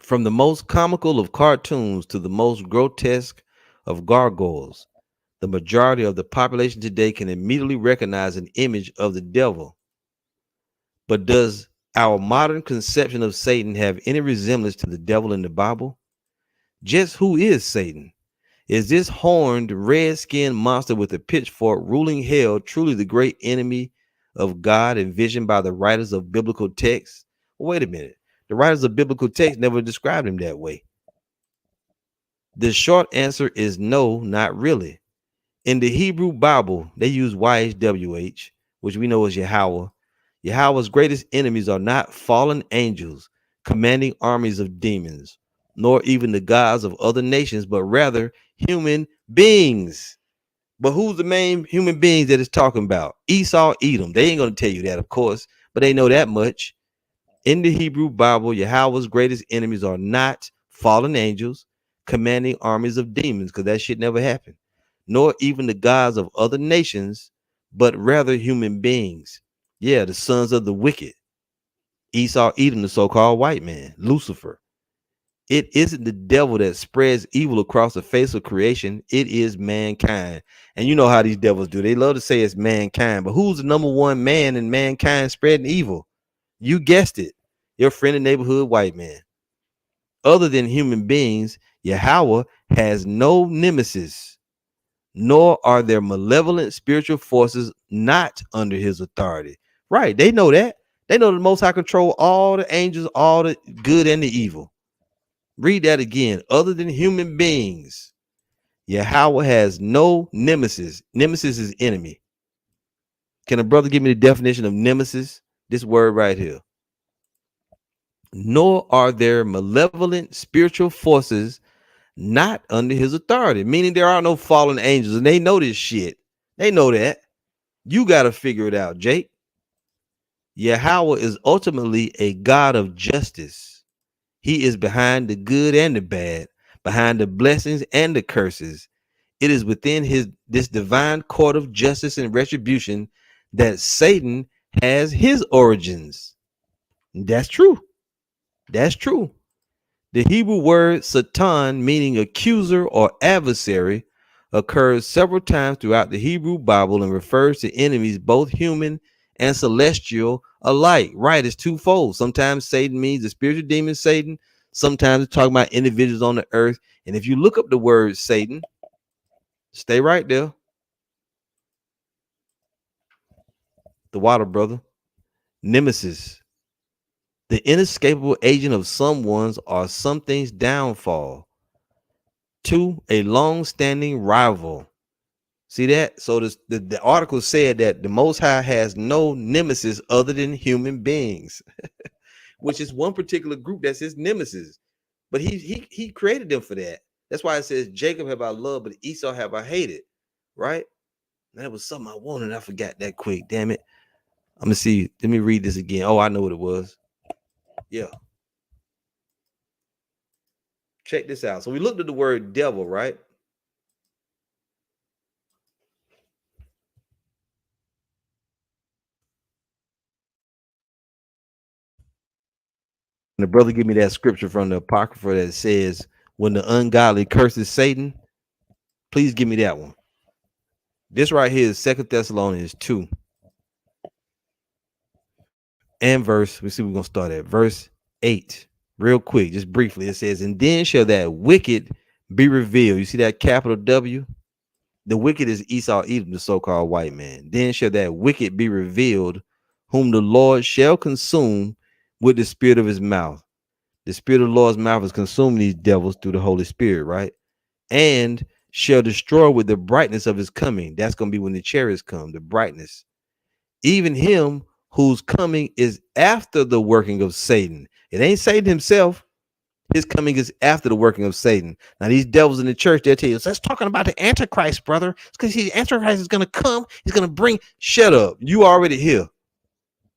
from the most comical of cartoons to the most grotesque of gargoyles. The majority of the population today can immediately recognize an image of the devil. But does our modern conception of Satan have any resemblance to the devil in the Bible? Just who is Satan? Is this horned, red-skinned monster with a pitchfork ruling hell truly the great enemy of God envisioned by the writers of biblical texts? Wait a minute. The writers of biblical texts never described him that way. The short answer is no, not really. In the Hebrew Bible, they use YHWH, which we know is Yahweh. Yahweh's greatest enemies are not fallen angels commanding armies of demons, nor even the gods of other nations, but rather human beings. But who's the main human beings that it's talking about? Esau, Edom. They ain't going to tell you that, of course, but they know that much. In the Hebrew Bible, Yahweh's greatest enemies are not fallen angels commanding armies of demons, because that shit never happened, nor even the gods of other nations, but rather human beings. Yeah, the sons of the wicked. Esau, Edom, the so-called white man, Lucifer. It isn't the devil that spreads evil across the face of creation. It is mankind. And you know how these devils do. They love to say it's mankind. But who's the number one man in mankind spreading evil? You guessed it. Your friend and neighborhood white man. Other than human beings, Yahweh has no nemesis, nor are there malevolent spiritual forces not under his authority. Right. They know that. They know the Most High control all the angels, all the good and the evil. Read that again. Other than human beings, Yahweh has no nemesis. Nemesis is enemy. Can a brother give me the definition of nemesis? This word right here. Nor are there malevolent spiritual forces not under his authority, meaning there are no fallen angels, and they know this shit. They know that. You got to figure it out, Jake. Yahweh is ultimately a God of justice. He is behind the good and the bad, behind the blessings and the curses. It is within this divine court of justice and retribution that Satan has his origins. That's true. That's true. The Hebrew word Satan, meaning accuser or adversary, occurs several times throughout the Hebrew Bible and refers to enemies, both human and celestial alike. Right, it's twofold. Sometimes Satan means the spiritual demon Satan. Sometimes it's talking about individuals on the earth. And if you look up the word Satan, stay right there. The water brother. Nemesis. The inescapable agent of someone's or something's downfall. 2, a long-standing rival. See that? So the article said that the Most High has no nemesis other than human beings, which is one particular group that's his nemesis. But he created them for that. That's why it says Jacob have I loved, but Esau have I hated. Right? That was something I wanted. I forgot that quick. Damn it. I'm gonna see. Let me read this again. Oh, I know what it was. Yeah. Check this out. So we looked at the word devil, right? And the brother give me that scripture from the Apocrypha that says, when the ungodly curses Satan, please give me that one. This right here is 2 Thessalonians 2 and verse, we see we're going to start at verse 8 real quick, just briefly. It says, and then shall that wicked be revealed. You see that capital W? The wicked is Esau, Edom, the so-called white man. Then shall that wicked be revealed, whom the Lord shall consume with the spirit of his mouth. The spirit of the Lord's mouth is consuming these devils through the Holy Spirit, right? And shall destroy with the brightness of his coming. That's going to be when the chariots come, the brightness. Even him whose coming is after the working of Satan. It ain't Satan himself. His coming is after the working of Satan. Now, these devils in the church, they'll tell you, that's talking about the Antichrist, brother. It's because the Antichrist is going to come. He's going to bring, shut up. You already here.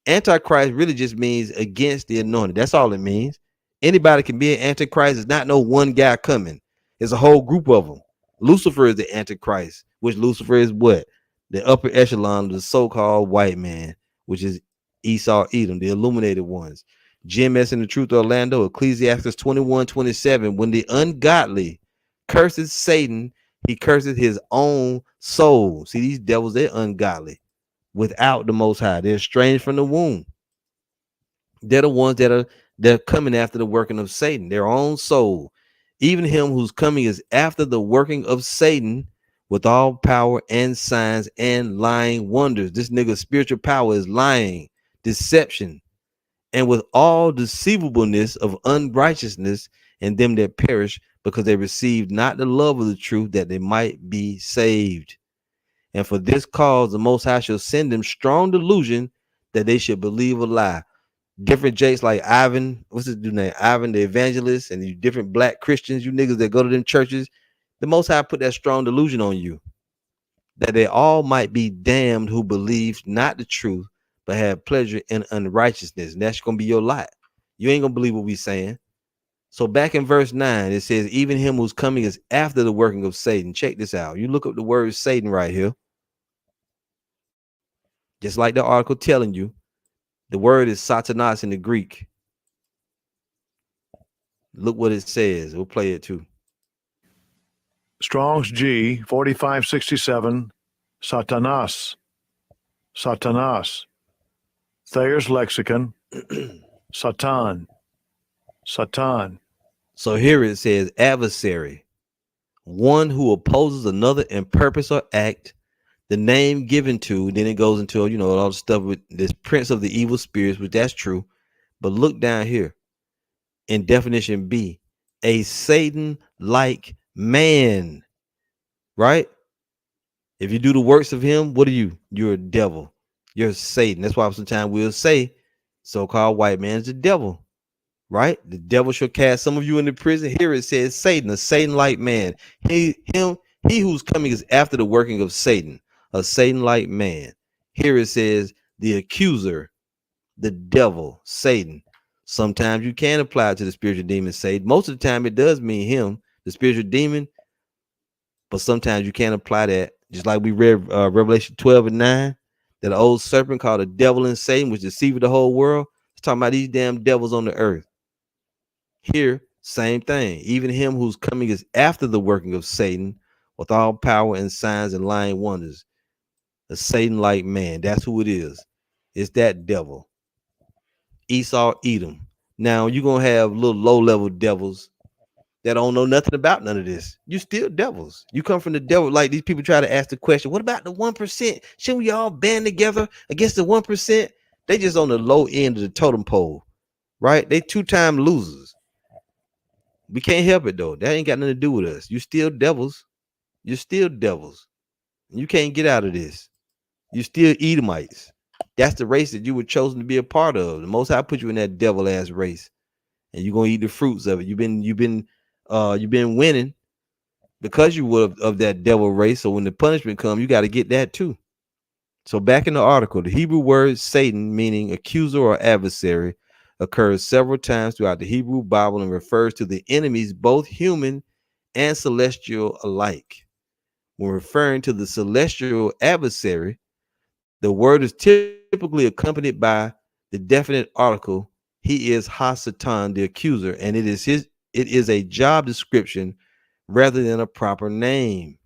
Antichrist really just means against the anointed. That's all it means. Anybody can be an Antichrist. It's not no one guy coming. It's a whole group of them. Lucifer is the Antichrist, which Lucifer is what? The upper echelon of the so-called white man, which is Esau, Edom, the illuminated ones. GMS in the Truth of Orlando, Ecclesiastes 21:27. When the ungodly curses Satan, he curses his own soul. See, these devils, they're ungodly without the Most High. They're estranged from the womb. They're the ones they're coming after the working of Satan, their own soul. Even him whose coming is after the working of Satan with all power and signs and lying wonders. This nigga's spiritual power is lying, deception, and with all deceivableness of unrighteousness in them that perish, because they received not the love of the truth, that they might be saved. And for this cause the Most High shall send them strong delusion, that they should believe a lie. Different Jakes like Ivan, what's his dude name? Ivan the evangelist, and these different black Christians, you niggas that go to them churches, the Most High put that strong delusion on you, that they all might be damned who believe not the truth, but have pleasure in unrighteousness. And that's gonna be your lot. You ain't gonna believe what we saying. So back in verse 9, it says, even him whose coming is after the working of Satan. Check this out. You look up the word Satan right here. Just like the article telling you, the word is Satanas in the Greek. Look what it says. We'll play it too. Strong's G 4567, Satanas. Satanas. Thayer's Lexicon, Satan. Satan. So here it says adversary, one who opposes another in purpose or act. The name given to, then it goes into, all the stuff with this prince of the evil spirits, which that's true. But look down here in definition B, a Satan-like man, right? If you do the works of him, what are you? You're a devil. You're Satan. That's why sometimes we'll say so-called white man is the devil, right? The devil shall cast some of you into prison. Here it says Satan, a Satan-like man. He whose coming is after the working of Satan, a Satan-like man. Here it says the accuser, the devil, Satan. Sometimes you can apply it to the spiritual demon Satan. Most of the time it does mean him, the spiritual demon, but sometimes you can't apply that. Just like we read Revelation 12 and 9, that old serpent called the devil and Satan, which deceived the whole world. It's talking about these damn devils on the earth. Here, same thing. Even him who's coming is after the working of Satan with all power and signs and lying wonders. A Satan-like man. That's who it is. It's that devil. Esau, Edom. Now you're gonna have little low-level devils that don't know nothing about none of this. You still devils. You come from the devil. Like these people try to ask the question, what about the 1%? Shouldn't we all band together against the 1%? They just on the low end of the totem pole, right? They two-time losers. We can't help it though. That ain't got nothing to do with us. You still devils. You're still devils. You can't get out of this. You still Edomites. That's the race that you were chosen to be a part of. The Most High put you in that devil ass race, and you're gonna eat the fruits of it. You've been winning because you were of that devil race. So when the punishment comes, you got to get that too. So back in the article, the Hebrew word Satan, meaning accuser or adversary, occurs several times throughout the Hebrew Bible and refers to the enemies, both human and celestial alike. When referring to the celestial adversary, the word is typically accompanied by the definite article, he is Ha-Satan, the accuser, and it is a job description rather than a proper name.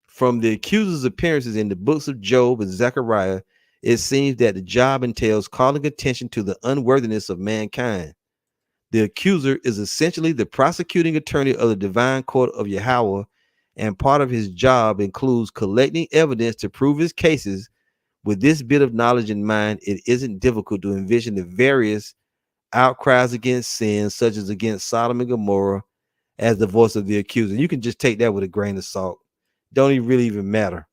From the accuser's appearances in the books of Job and Zechariah, it seems that the job entails calling attention to the unworthiness of mankind. The accuser is essentially the prosecuting attorney of the divine court of Yahweh, and part of his job includes collecting evidence to prove his cases. With this bit of knowledge in mind, it isn't difficult to envision the various outcries against sin, such as against Sodom and Gomorrah, as the voice of the accuser. You can just take that with a grain of salt. Don't even really even matter.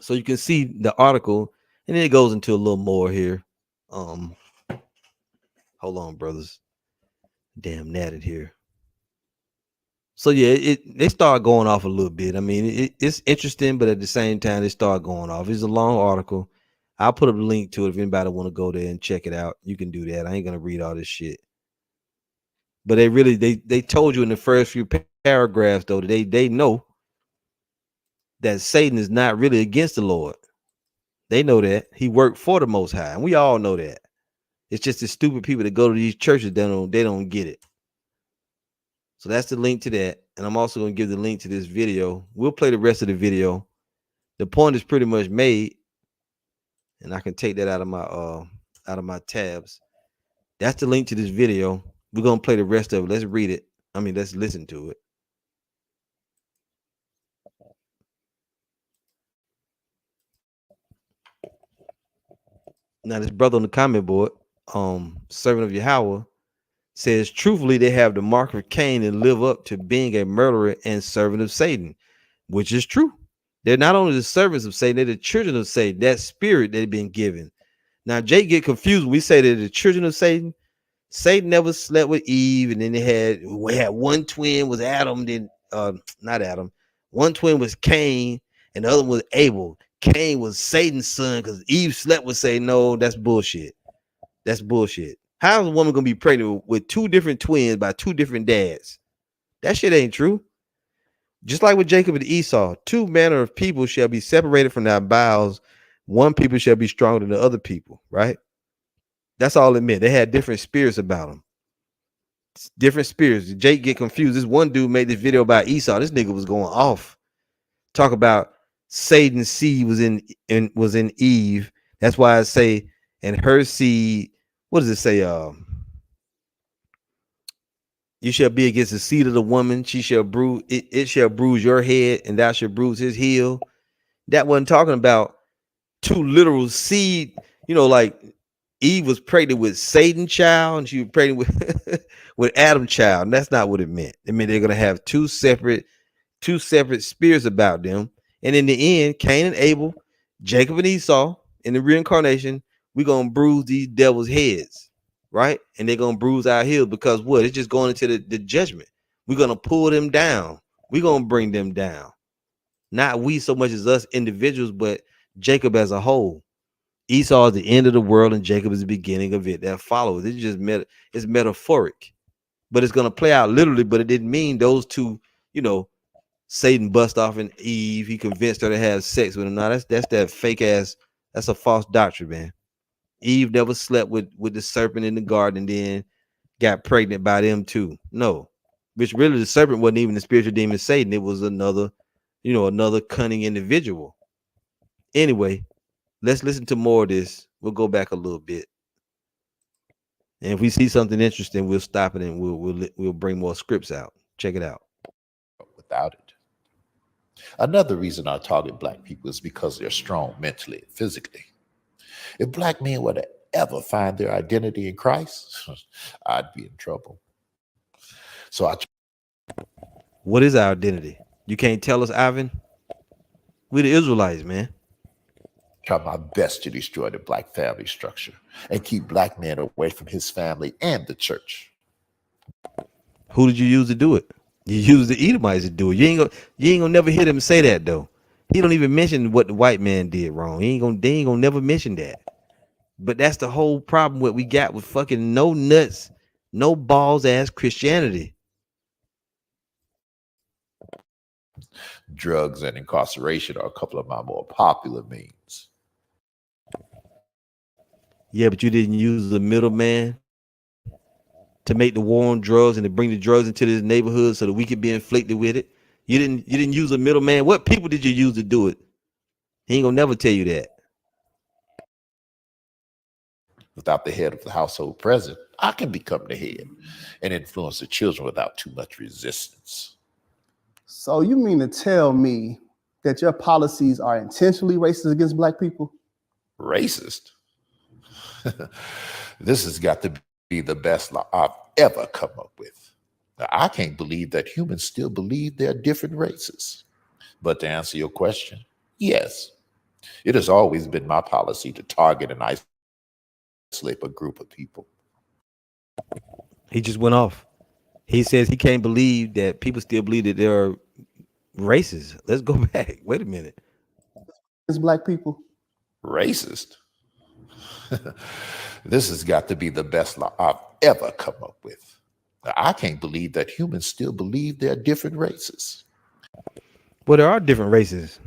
So you can see the article, and then it goes into a little more here. Hold on, brothers. Damn natted here. So yeah, they start going off a little bit. I mean, it's interesting, but at the same time, they start going off. It's a long article. I'll put up a link to it if anybody want to go there and check it out. You can do that. I ain't gonna read all this shit. But they told you in the first few paragraphs though that they know that Satan is not really against the Lord. They know that he worked for the Most High, and we all know that. It's just the stupid people that go to these churches they don't get it. So that's the link to that, and I'm also going to give the link to this video. We'll play the rest of the video. The point is pretty much made, and I can take that out of my tabs. That's the link to this video. We're going to play the rest of it. Let's read it. Let's listen to it. Now, this brother on the comment board, servant of Yahweh, says, truthfully, they have the mark of Cain and live up to being a murderer and servant of Satan, which is true. They're not only the servants of Satan, they're the children of Satan, that spirit they've been given. Now, Jake get confused when we say they're the children of Satan. Satan never slept with Eve, and then we had one twin was Adam, then not Adam. One twin was Cain, and the other one was Abel. Cain was Satan's son because Eve slept with Satan. No, that's bullshit. That's bullshit. How is a woman gonna be pregnant with two different twins by two different dads? That shit ain't true. Just like with Jacob and Esau, two manner of people shall be separated from their bowels. One people shall be stronger than the other people, right? That's all it meant. They had different spirits about them. Different spirits. Jake get confused. This one dude made this video about Esau. This nigga was going off. Talk about Satan's seed was in Eve. That's why I say, and her seed, what does it say? You shall be against the seed of the woman. She shall bruise it shall bruise your head, and thou shalt bruise his heel. That wasn't talking about two literal seed. Like Eve was pregnant with Satan's child, and she was pregnant with Adam's child. And that's not what it meant. It meant they're gonna have two separate spirits about them. And in the end, Cain and Abel, Jacob and Esau, in the reincarnation, we're gonna bruise these devils' heads, right? And they're gonna bruise our heels because what? It's just going into the judgment. We're gonna pull them down. We're gonna bring them down. Not we so much as us individuals, but Jacob as a whole. Esau is the end of the world, and Jacob is the beginning of it that follows. It's just it's metaphoric, but it's gonna play out literally. But it didn't mean those two, you know, Satan bust off in Eve. He convinced her to have sex with him. Now that's that fake ass. That's a false doctrine, man. Eve never slept with the serpent in the garden, and then got pregnant by them too. No, which really the serpent wasn't even the spiritual demon Satan. It was another, another cunning individual. Anyway, let's listen to more of this. We'll go back a little bit, and if we see something interesting, we'll stop it and we'll bring more scripts out. Check it out. Without it. Another reason I target black people is because they're strong mentally and physically. If black men were to ever find their identity in Christ, I'd be in trouble. So What is our identity? You can't tell us, Ivan? We the Israelites, man. try my best to destroy the black family structure and keep black men away from his family and the church. Who did you use to do it? You used the Edomites to do it. You ain't gonna never hear them say that though. He don't even mention what the white man did wrong. They ain't gonna never mention that. But that's the whole problem what we got with fucking no nuts, no balls ass Christianity. Drugs and incarceration are a couple of my more popular means. Yeah, but you didn't use the middleman to make the war on drugs and to bring the drugs into this neighborhood so that we could be inflicted with it. You didn't use a middleman. What people did you use to do it? He ain't gonna never tell you that. Without the head of the household present, I can become the head and influence the children without too much resistance. So you mean to tell me that your policies are intentionally racist against black people? Racist? This has got to be the best law I've ever come up with. Now, I can't believe that humans still believe there are different races. But to answer your question, yes, it has always been my policy to target and isolate a group of people. He just went off. He says he can't believe that people still believe that there are races. Let's go back. Wait a minute. It's black people. Racist? This has got to be the best law I've ever come up with. Now, I can't believe that humans still believe there are different races. Well, there are different races.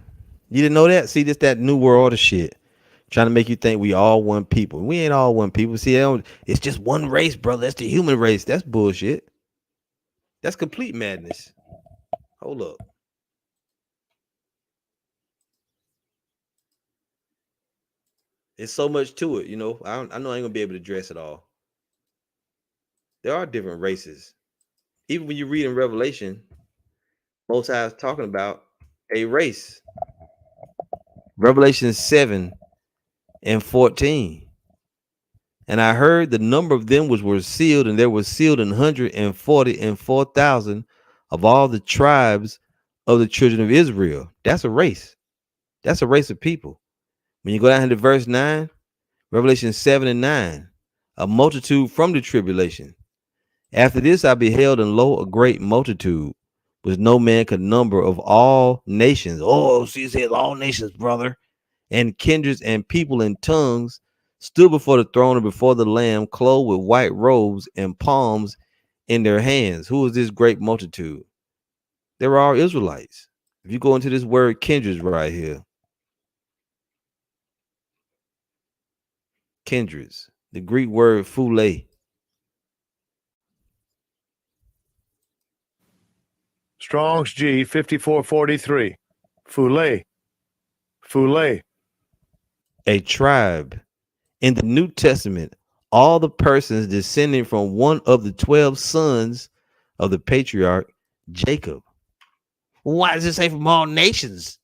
You didn't know that? See, this that new world order shit. Trying to make you think we all one people. We ain't all one people. See, it's just one race, brother. That's the human race. That's bullshit. That's complete madness. Hold up. It's so much to it, I know I ain't gonna be able to address it all. There are different races. Even when you read in Revelation, Most High is talking about a race. Revelation 7 and 14. And I heard the number of them which were sealed, and there were sealed 144,000 of all the tribes of the children of Israel. That's a race. That's a race of people. When you go down to verse 9, Revelation 7 and 9, a multitude from the tribulation. After this I beheld, and lo, a great multitude, which no man could number, of all nations. Oh, see, it says all nations, brother, and kindreds and people and tongues, stood before the throne and before the Lamb, clothed with white robes and palms in their hands. Who is this great multitude? There are Israelites. If you go into this word kindreds right here, kindreds, the Greek word phule. Strong's G 5443. Foulet. Foulet. A tribe. In the New Testament, all the persons descending from one of the 12 sons of the patriarch Jacob. Why does it say from all nations?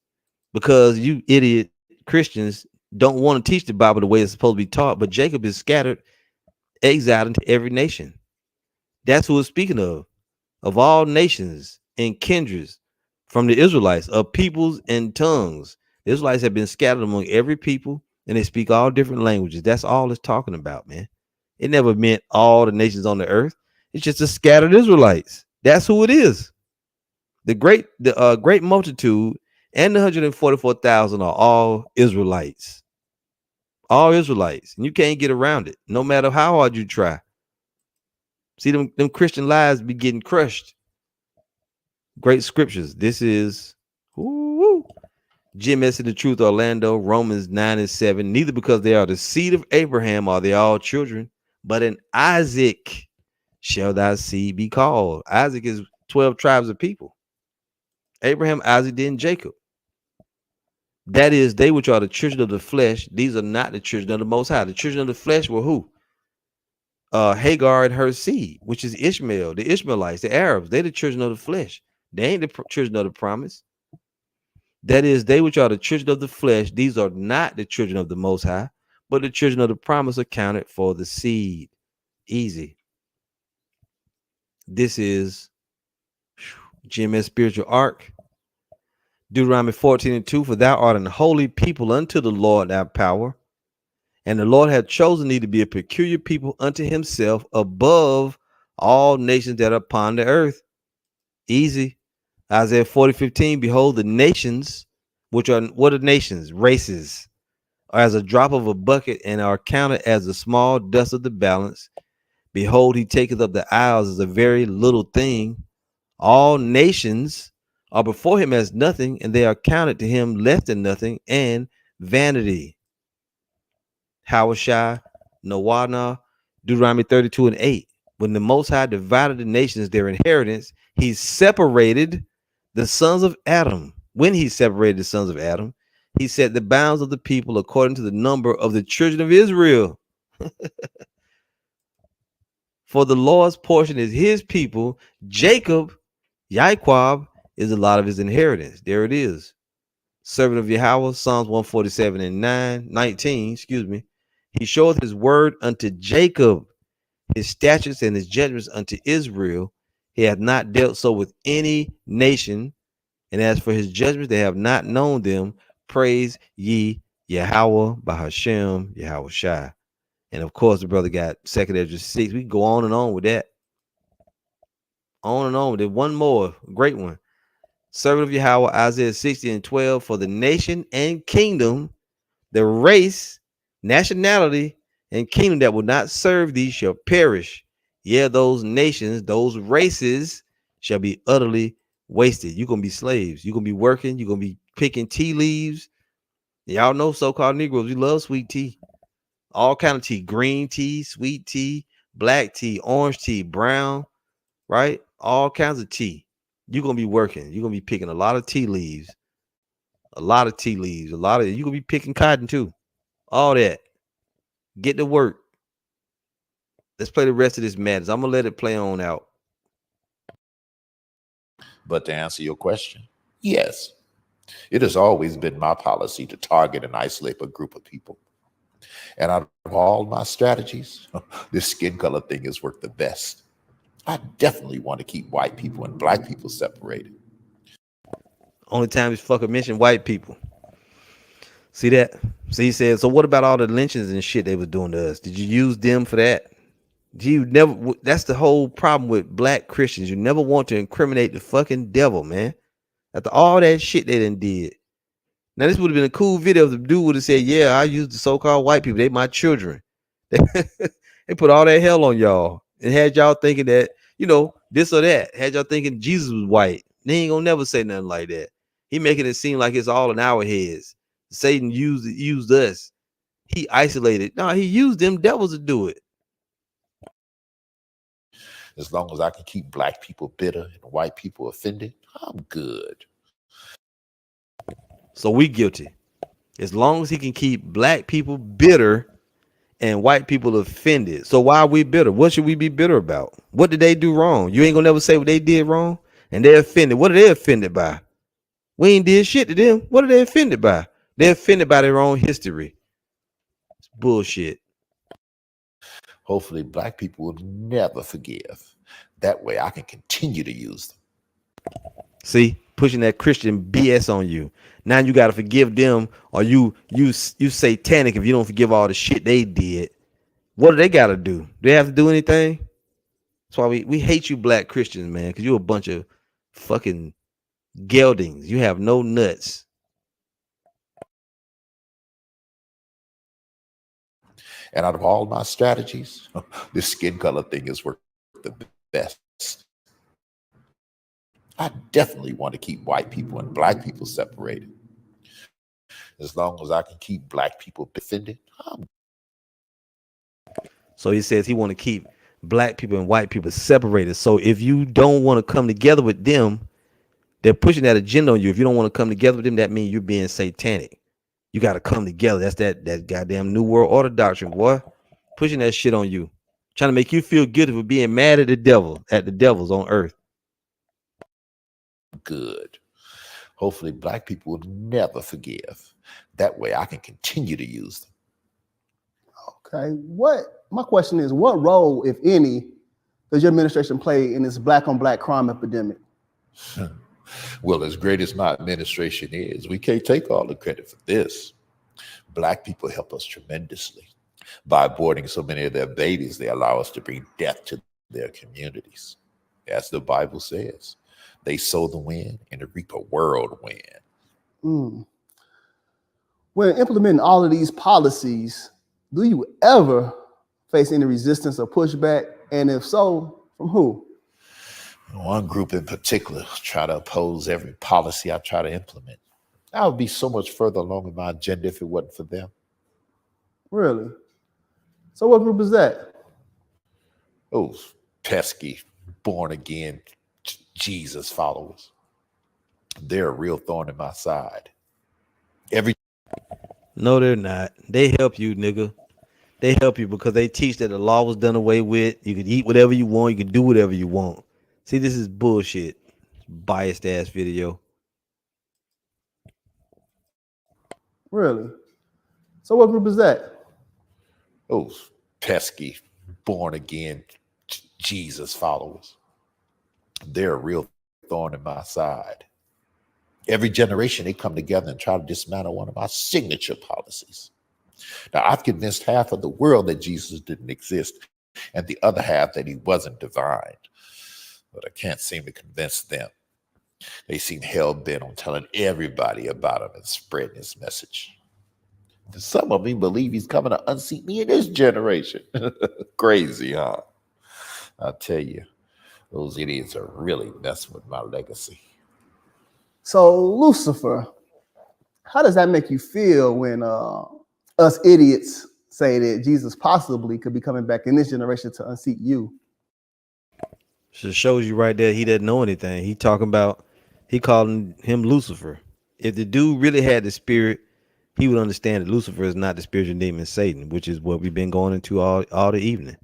Because you idiot Christians don't want to teach the Bible the way it's supposed to be taught, but Jacob is scattered, exiled into every nation. That's who it's speaking of all nations and kindreds, from the Israelites, of peoples and tongues. The Israelites have been scattered among every people, and they speak all different languages. That's all it's talking about, man. It never meant all the nations on the earth. It's just the scattered Israelites. That's who it is. The great multitude and the 144,000 are all Israelites. All Israelites. And you can't get around it, no matter how hard you try. See, them Christian lies be getting crushed. Great scriptures. This is GMS of the Truth, Orlando, Romans 9:7. Neither because they are the seed of Abraham are they all children, but in Isaac shall thy seed be called. Isaac is 12 tribes of people. Abraham, Isaac, then Jacob. That is, they which are the children of the flesh, these are not the children of the Most High. The children of the flesh were who? Hagar and her seed, which is Ishmael, the Ishmaelites, the Arabs. They're the children of the flesh. They ain't the children of the promise. That is, they which are the children of the flesh, these are not the children of the Most High, but the children of the promise accounted for the seed. Easy. This is GMS Spiritual Arc. Deuteronomy 14:2, for thou art an holy people unto the Lord thy power, and the Lord hath chosen thee to be a peculiar people unto himself above all nations that are upon the earth. Easy. Isaiah 40:15, behold, the nations, which are what are nations? Races, are as a drop of a bucket and are counted as the small dust of the balance. Behold, he taketh up the isles as a very little thing. All nations are before him as nothing, and they are counted to him less than nothing and vanity. Hawashai, Nawana, Deuteronomy 32:8. When the Most High divided the nations their inheritance, he separated the sons of Adam. When he separated the sons of Adam, he set the bounds of the people according to the number of the children of Israel. For the Lord's portion is his people. Jacob, Yaquab, is a lot of his inheritance. There it is. Servant of Yahweh, Psalms 147 and 19, excuse me. He showeth his word unto Jacob, his statutes and his judgments unto Israel. He hath not dealt so with any nation. And as for his judgments, they have not known them. Praise ye Yahweh by Hashem, Yahweh Shai. And of course, the brother got 2nd Ezra 6. We can go on and on with that. On and on. There's one more great one. Servant of Yahweh, Isaiah 60:12. For the nation and kingdom, the race, nationality, and kingdom that will not serve thee shall perish. Yeah, those nations, those races shall be utterly wasted. You're going to be slaves. You're going to be working. You're going to be picking tea leaves. Y'all know so-called Negroes. We love sweet tea. All kind of tea. Green tea, sweet tea, black tea, orange tea, brown, right? All kinds of tea. You're going to be working. You're going to be picking a lot of tea leaves. A lot of tea leaves. You're going to be picking cotton too. All that. Get to work. Let's play the rest of this madness. I'm going to let it play on out. But to answer your question, yes, it has always been my policy to target and isolate a group of people. And out of all my strategies, this skin color thing has worked the best. I definitely want to keep white people and black people separated. Only time he's fucking mentioned white people. See that? So he said, so what about all the lynchings and shit they was doing to us? Did you use them for that? You never. That's the whole problem with black Christians. You never want to incriminate the fucking devil, man. After all that shit they done did. Now this would have been a cool video if the dude would have said, yeah, I used the so-called white people. They my children. They put all that hell on y'all and had y'all thinking that, this or that. Had y'all thinking Jesus was white. They ain't gonna never say nothing like that. He making it seem like it's all in our heads. Satan used us. He isolated. No, he used them devils to do it. As long as I can keep black people bitter and white people offended, I'm good. So we guilty. As long as he can keep black people bitter and white people offended. So why are we bitter? What should we be bitter about? What did they do wrong? You ain't gonna never say what they did wrong. And they're offended. What are they offended by? We ain't did shit to them. What are they offended by? They're offended by their own history. It's bullshit. Hopefully black people will never forgive. That way I can continue to use them. See, pushing that Christian BS on you. Now you got to forgive them, or you satanic if you don't forgive all the shit they did. What do they got to do? Do they have to do anything? That's why we hate you black Christians, man, because you're a bunch of fucking geldings. You have no nuts. And out of all my strategies, this skin color thing is worth the best. I definitely want to keep white people and black people separated. As long as I can keep black people defended, So he says he want to keep black people and white people separated. So if you don't want to come together with them, they're pushing that agenda on you. If you don't want to come together with them, that means you're being satanic. You got to come together. That's that goddamn New World Order doctrine, boy. Pushing that shit on you, trying to make you feel guilty for being mad at the devil, at the devils on earth. good. Hopefully, black people will never forgive. That way, I can continue to use them. Okay. My question is, what role, if any, does your administration play in this black on black crime epidemic? Well, as great as my administration is, we can't take all the credit for this. Black people help us tremendously. By aborting so many of their babies, they allow us to bring death to their communities. As the Bible says, they sow the wind and reap a whirlwind. When implementing all of these policies, do you ever face any resistance or pushback? And if so, from who? One group in particular try to oppose every policy I try to implement. I would be so much further along in my agenda if it wasn't for them. Really? So what group is that? Those pesky, born again Jesus followers. They're a real thorn in my side. No, they're not. They help you, nigga. They help you because they teach that the law was done away with. You can eat whatever you want. You can do whatever you want. See, this is bullshit. Biased ass video. Really? So what group is that? Those pesky, born again Jesus followers. They're a real thorn in my side. Every generation, they come together and try to dismantle one of my signature policies. Now, I've convinced half of the world that Jesus didn't exist and the other half that he wasn't divine. But I can't seem to convince them. They seem hell-bent on telling everybody about him and spreading his message. Some of them believe he's coming to unseat me in this generation. Crazy, huh? I'll tell you, those idiots are really messing with my legacy. So Lucifer, how does that make you feel when us idiots say that Jesus possibly could be coming back in this generation to unseat you? Just shows you right there he doesn't know anything. He calling him Lucifer. If the dude really had the spirit, he would understand that Lucifer is not the spiritual demon Satan, which is what we've been going into all the evening.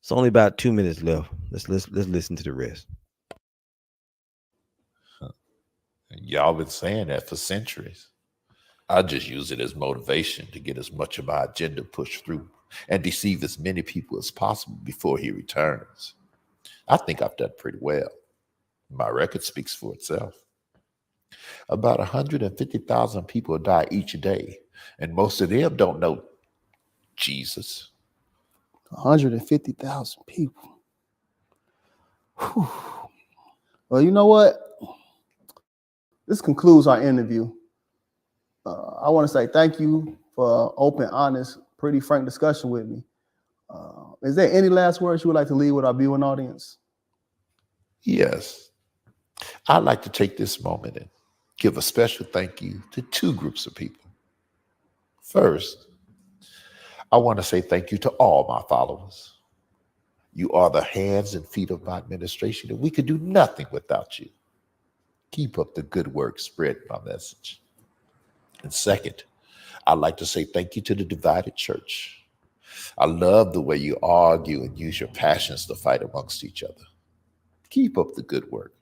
It's only about 2 minutes left. Let's listen to the rest. Y'all been saying that for centuries. I just use it as motivation to get as much of my agenda pushed through and deceive as many people as possible before he returns. I think I've done pretty well. My record speaks for itself. About 150,000 people die each day, and most of them don't know Jesus. 150,000 people. Whew. Well, you know what? This concludes our interview. I want to say thank you for open, honest, pretty frank discussion with me. Is there any last words you would like to leave with our viewing audience? Yes. I'd like to take this moment and give a special thank you to two groups of people. First, I want to say thank you to all my followers. You are the hands and feet of my administration, and we could do nothing without you. Keep up the good work, spread my message. And second, I'd like to say thank you to the divided church. I love the way you argue and use your passions to fight amongst each other. Keep up the good work.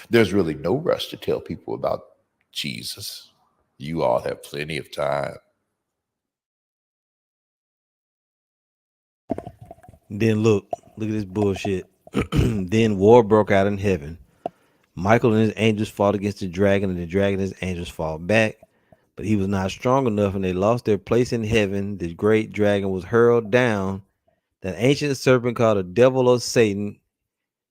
There's really no rush to tell people about Jesus. You all have plenty of time. Then look at this bullshit. Then war broke out in heaven. Michael and his angels fought against the dragon, and the dragon and his angels fought back. But he was not strong enough, and they lost their place in heaven. The great dragon was hurled down. That ancient serpent called the devil or Satan,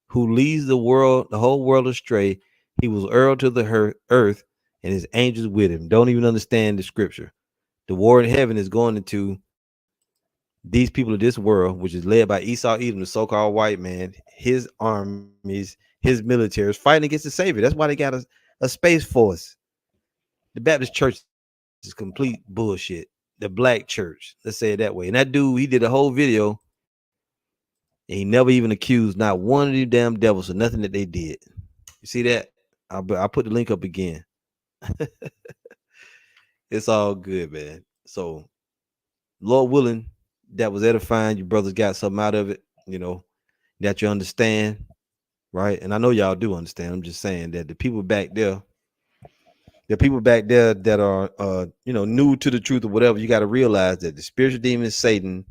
who leads the whole world astray. He was hurled to the earth, and his angels with him. Don't even understand the scripture. The war in heaven is going into these people of this world, which is led by Esau Edom, the so-called white man, his armies, his military is fighting against the Savior. That's why they got a space force. The Baptist church is complete bullshit. The black church, let's say it that way. And that dude, he did a whole video, and he never even accused not one of these damn devils of nothing that they did. You see that? I'll put the link up again. It's all good, man. So, Lord willing, that was edifying. You brothers got something out of it, that you understand, right? And I know y'all do understand. I'm just saying that the people back there that are new to the truth or whatever, you got to realize that the spiritual demon Satan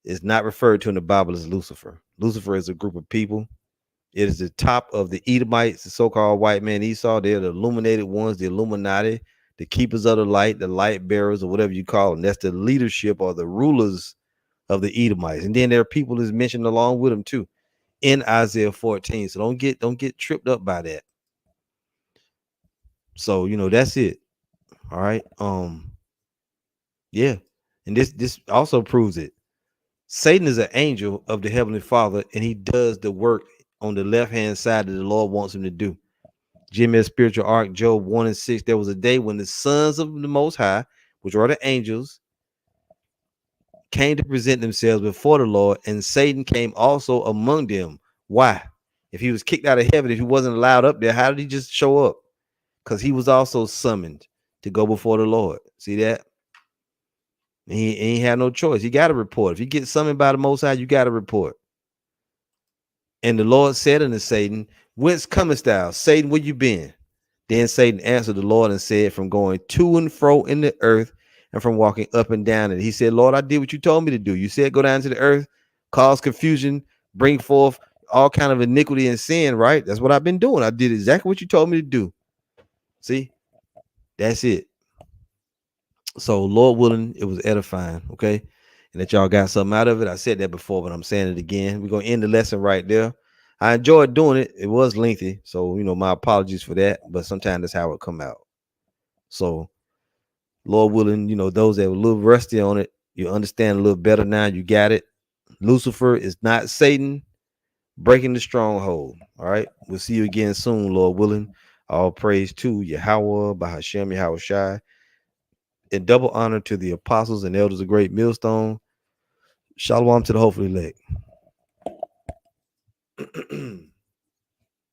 is not referred to in the Bible as Lucifer. Lucifer is a group of people. It is the top of the Edomites, the so-called white man Esau. They're the illuminated ones, the Illuminati, the keepers of the light bearers, or whatever you call them. That's the leadership or the rulers of the Edomites. And then there are people that's mentioned along with them too in Isaiah 14. So don't get tripped up by that. So that's it. All right. Yeah. And this also proves it. Satan is an angel of the Heavenly Father, and he does the work on the left-hand side that the Lord wants him to do. Jimmy, spiritual arc, Job 1:6. There was a day when the sons of the Most High, which are the angels, came to present themselves before the Lord, and Satan came also among them. Why? If he was kicked out of heaven, if he wasn't allowed up there, how did he just show up? Because he was also summoned to go before the Lord. See that? He had no choice. He got to report. If you get summoned by the Most High, you got to report. And the Lord said unto Satan, whence comest thou? Satan, where you been? Then Satan answered the Lord and said, from going to and fro in the earth and from walking up and down. And he said, Lord, I did what you told me to do. You said go down to the earth, cause confusion, bring forth all kind of iniquity and sin, right? That's what I've been doing. I did exactly what you told me to do. See, that's it. So Lord willing, it was edifying, okay? And that y'all got something out of it. I said that before, but I'm saying it again. We're going to end the lesson right there. I enjoyed doing it. It was lengthy. So, my apologies for that. But sometimes that's how it come out. So, Lord willing, those that were a little rusty on it, you understand a little better now. You got it. Lucifer is not Satan breaking the stronghold. All right. We'll see you again soon, Lord willing. All praise to Yahweh, Bahashem, Yahweh Shai. And double honor to the apostles and elders of Great Millstone. Shalom to the hopefully elect.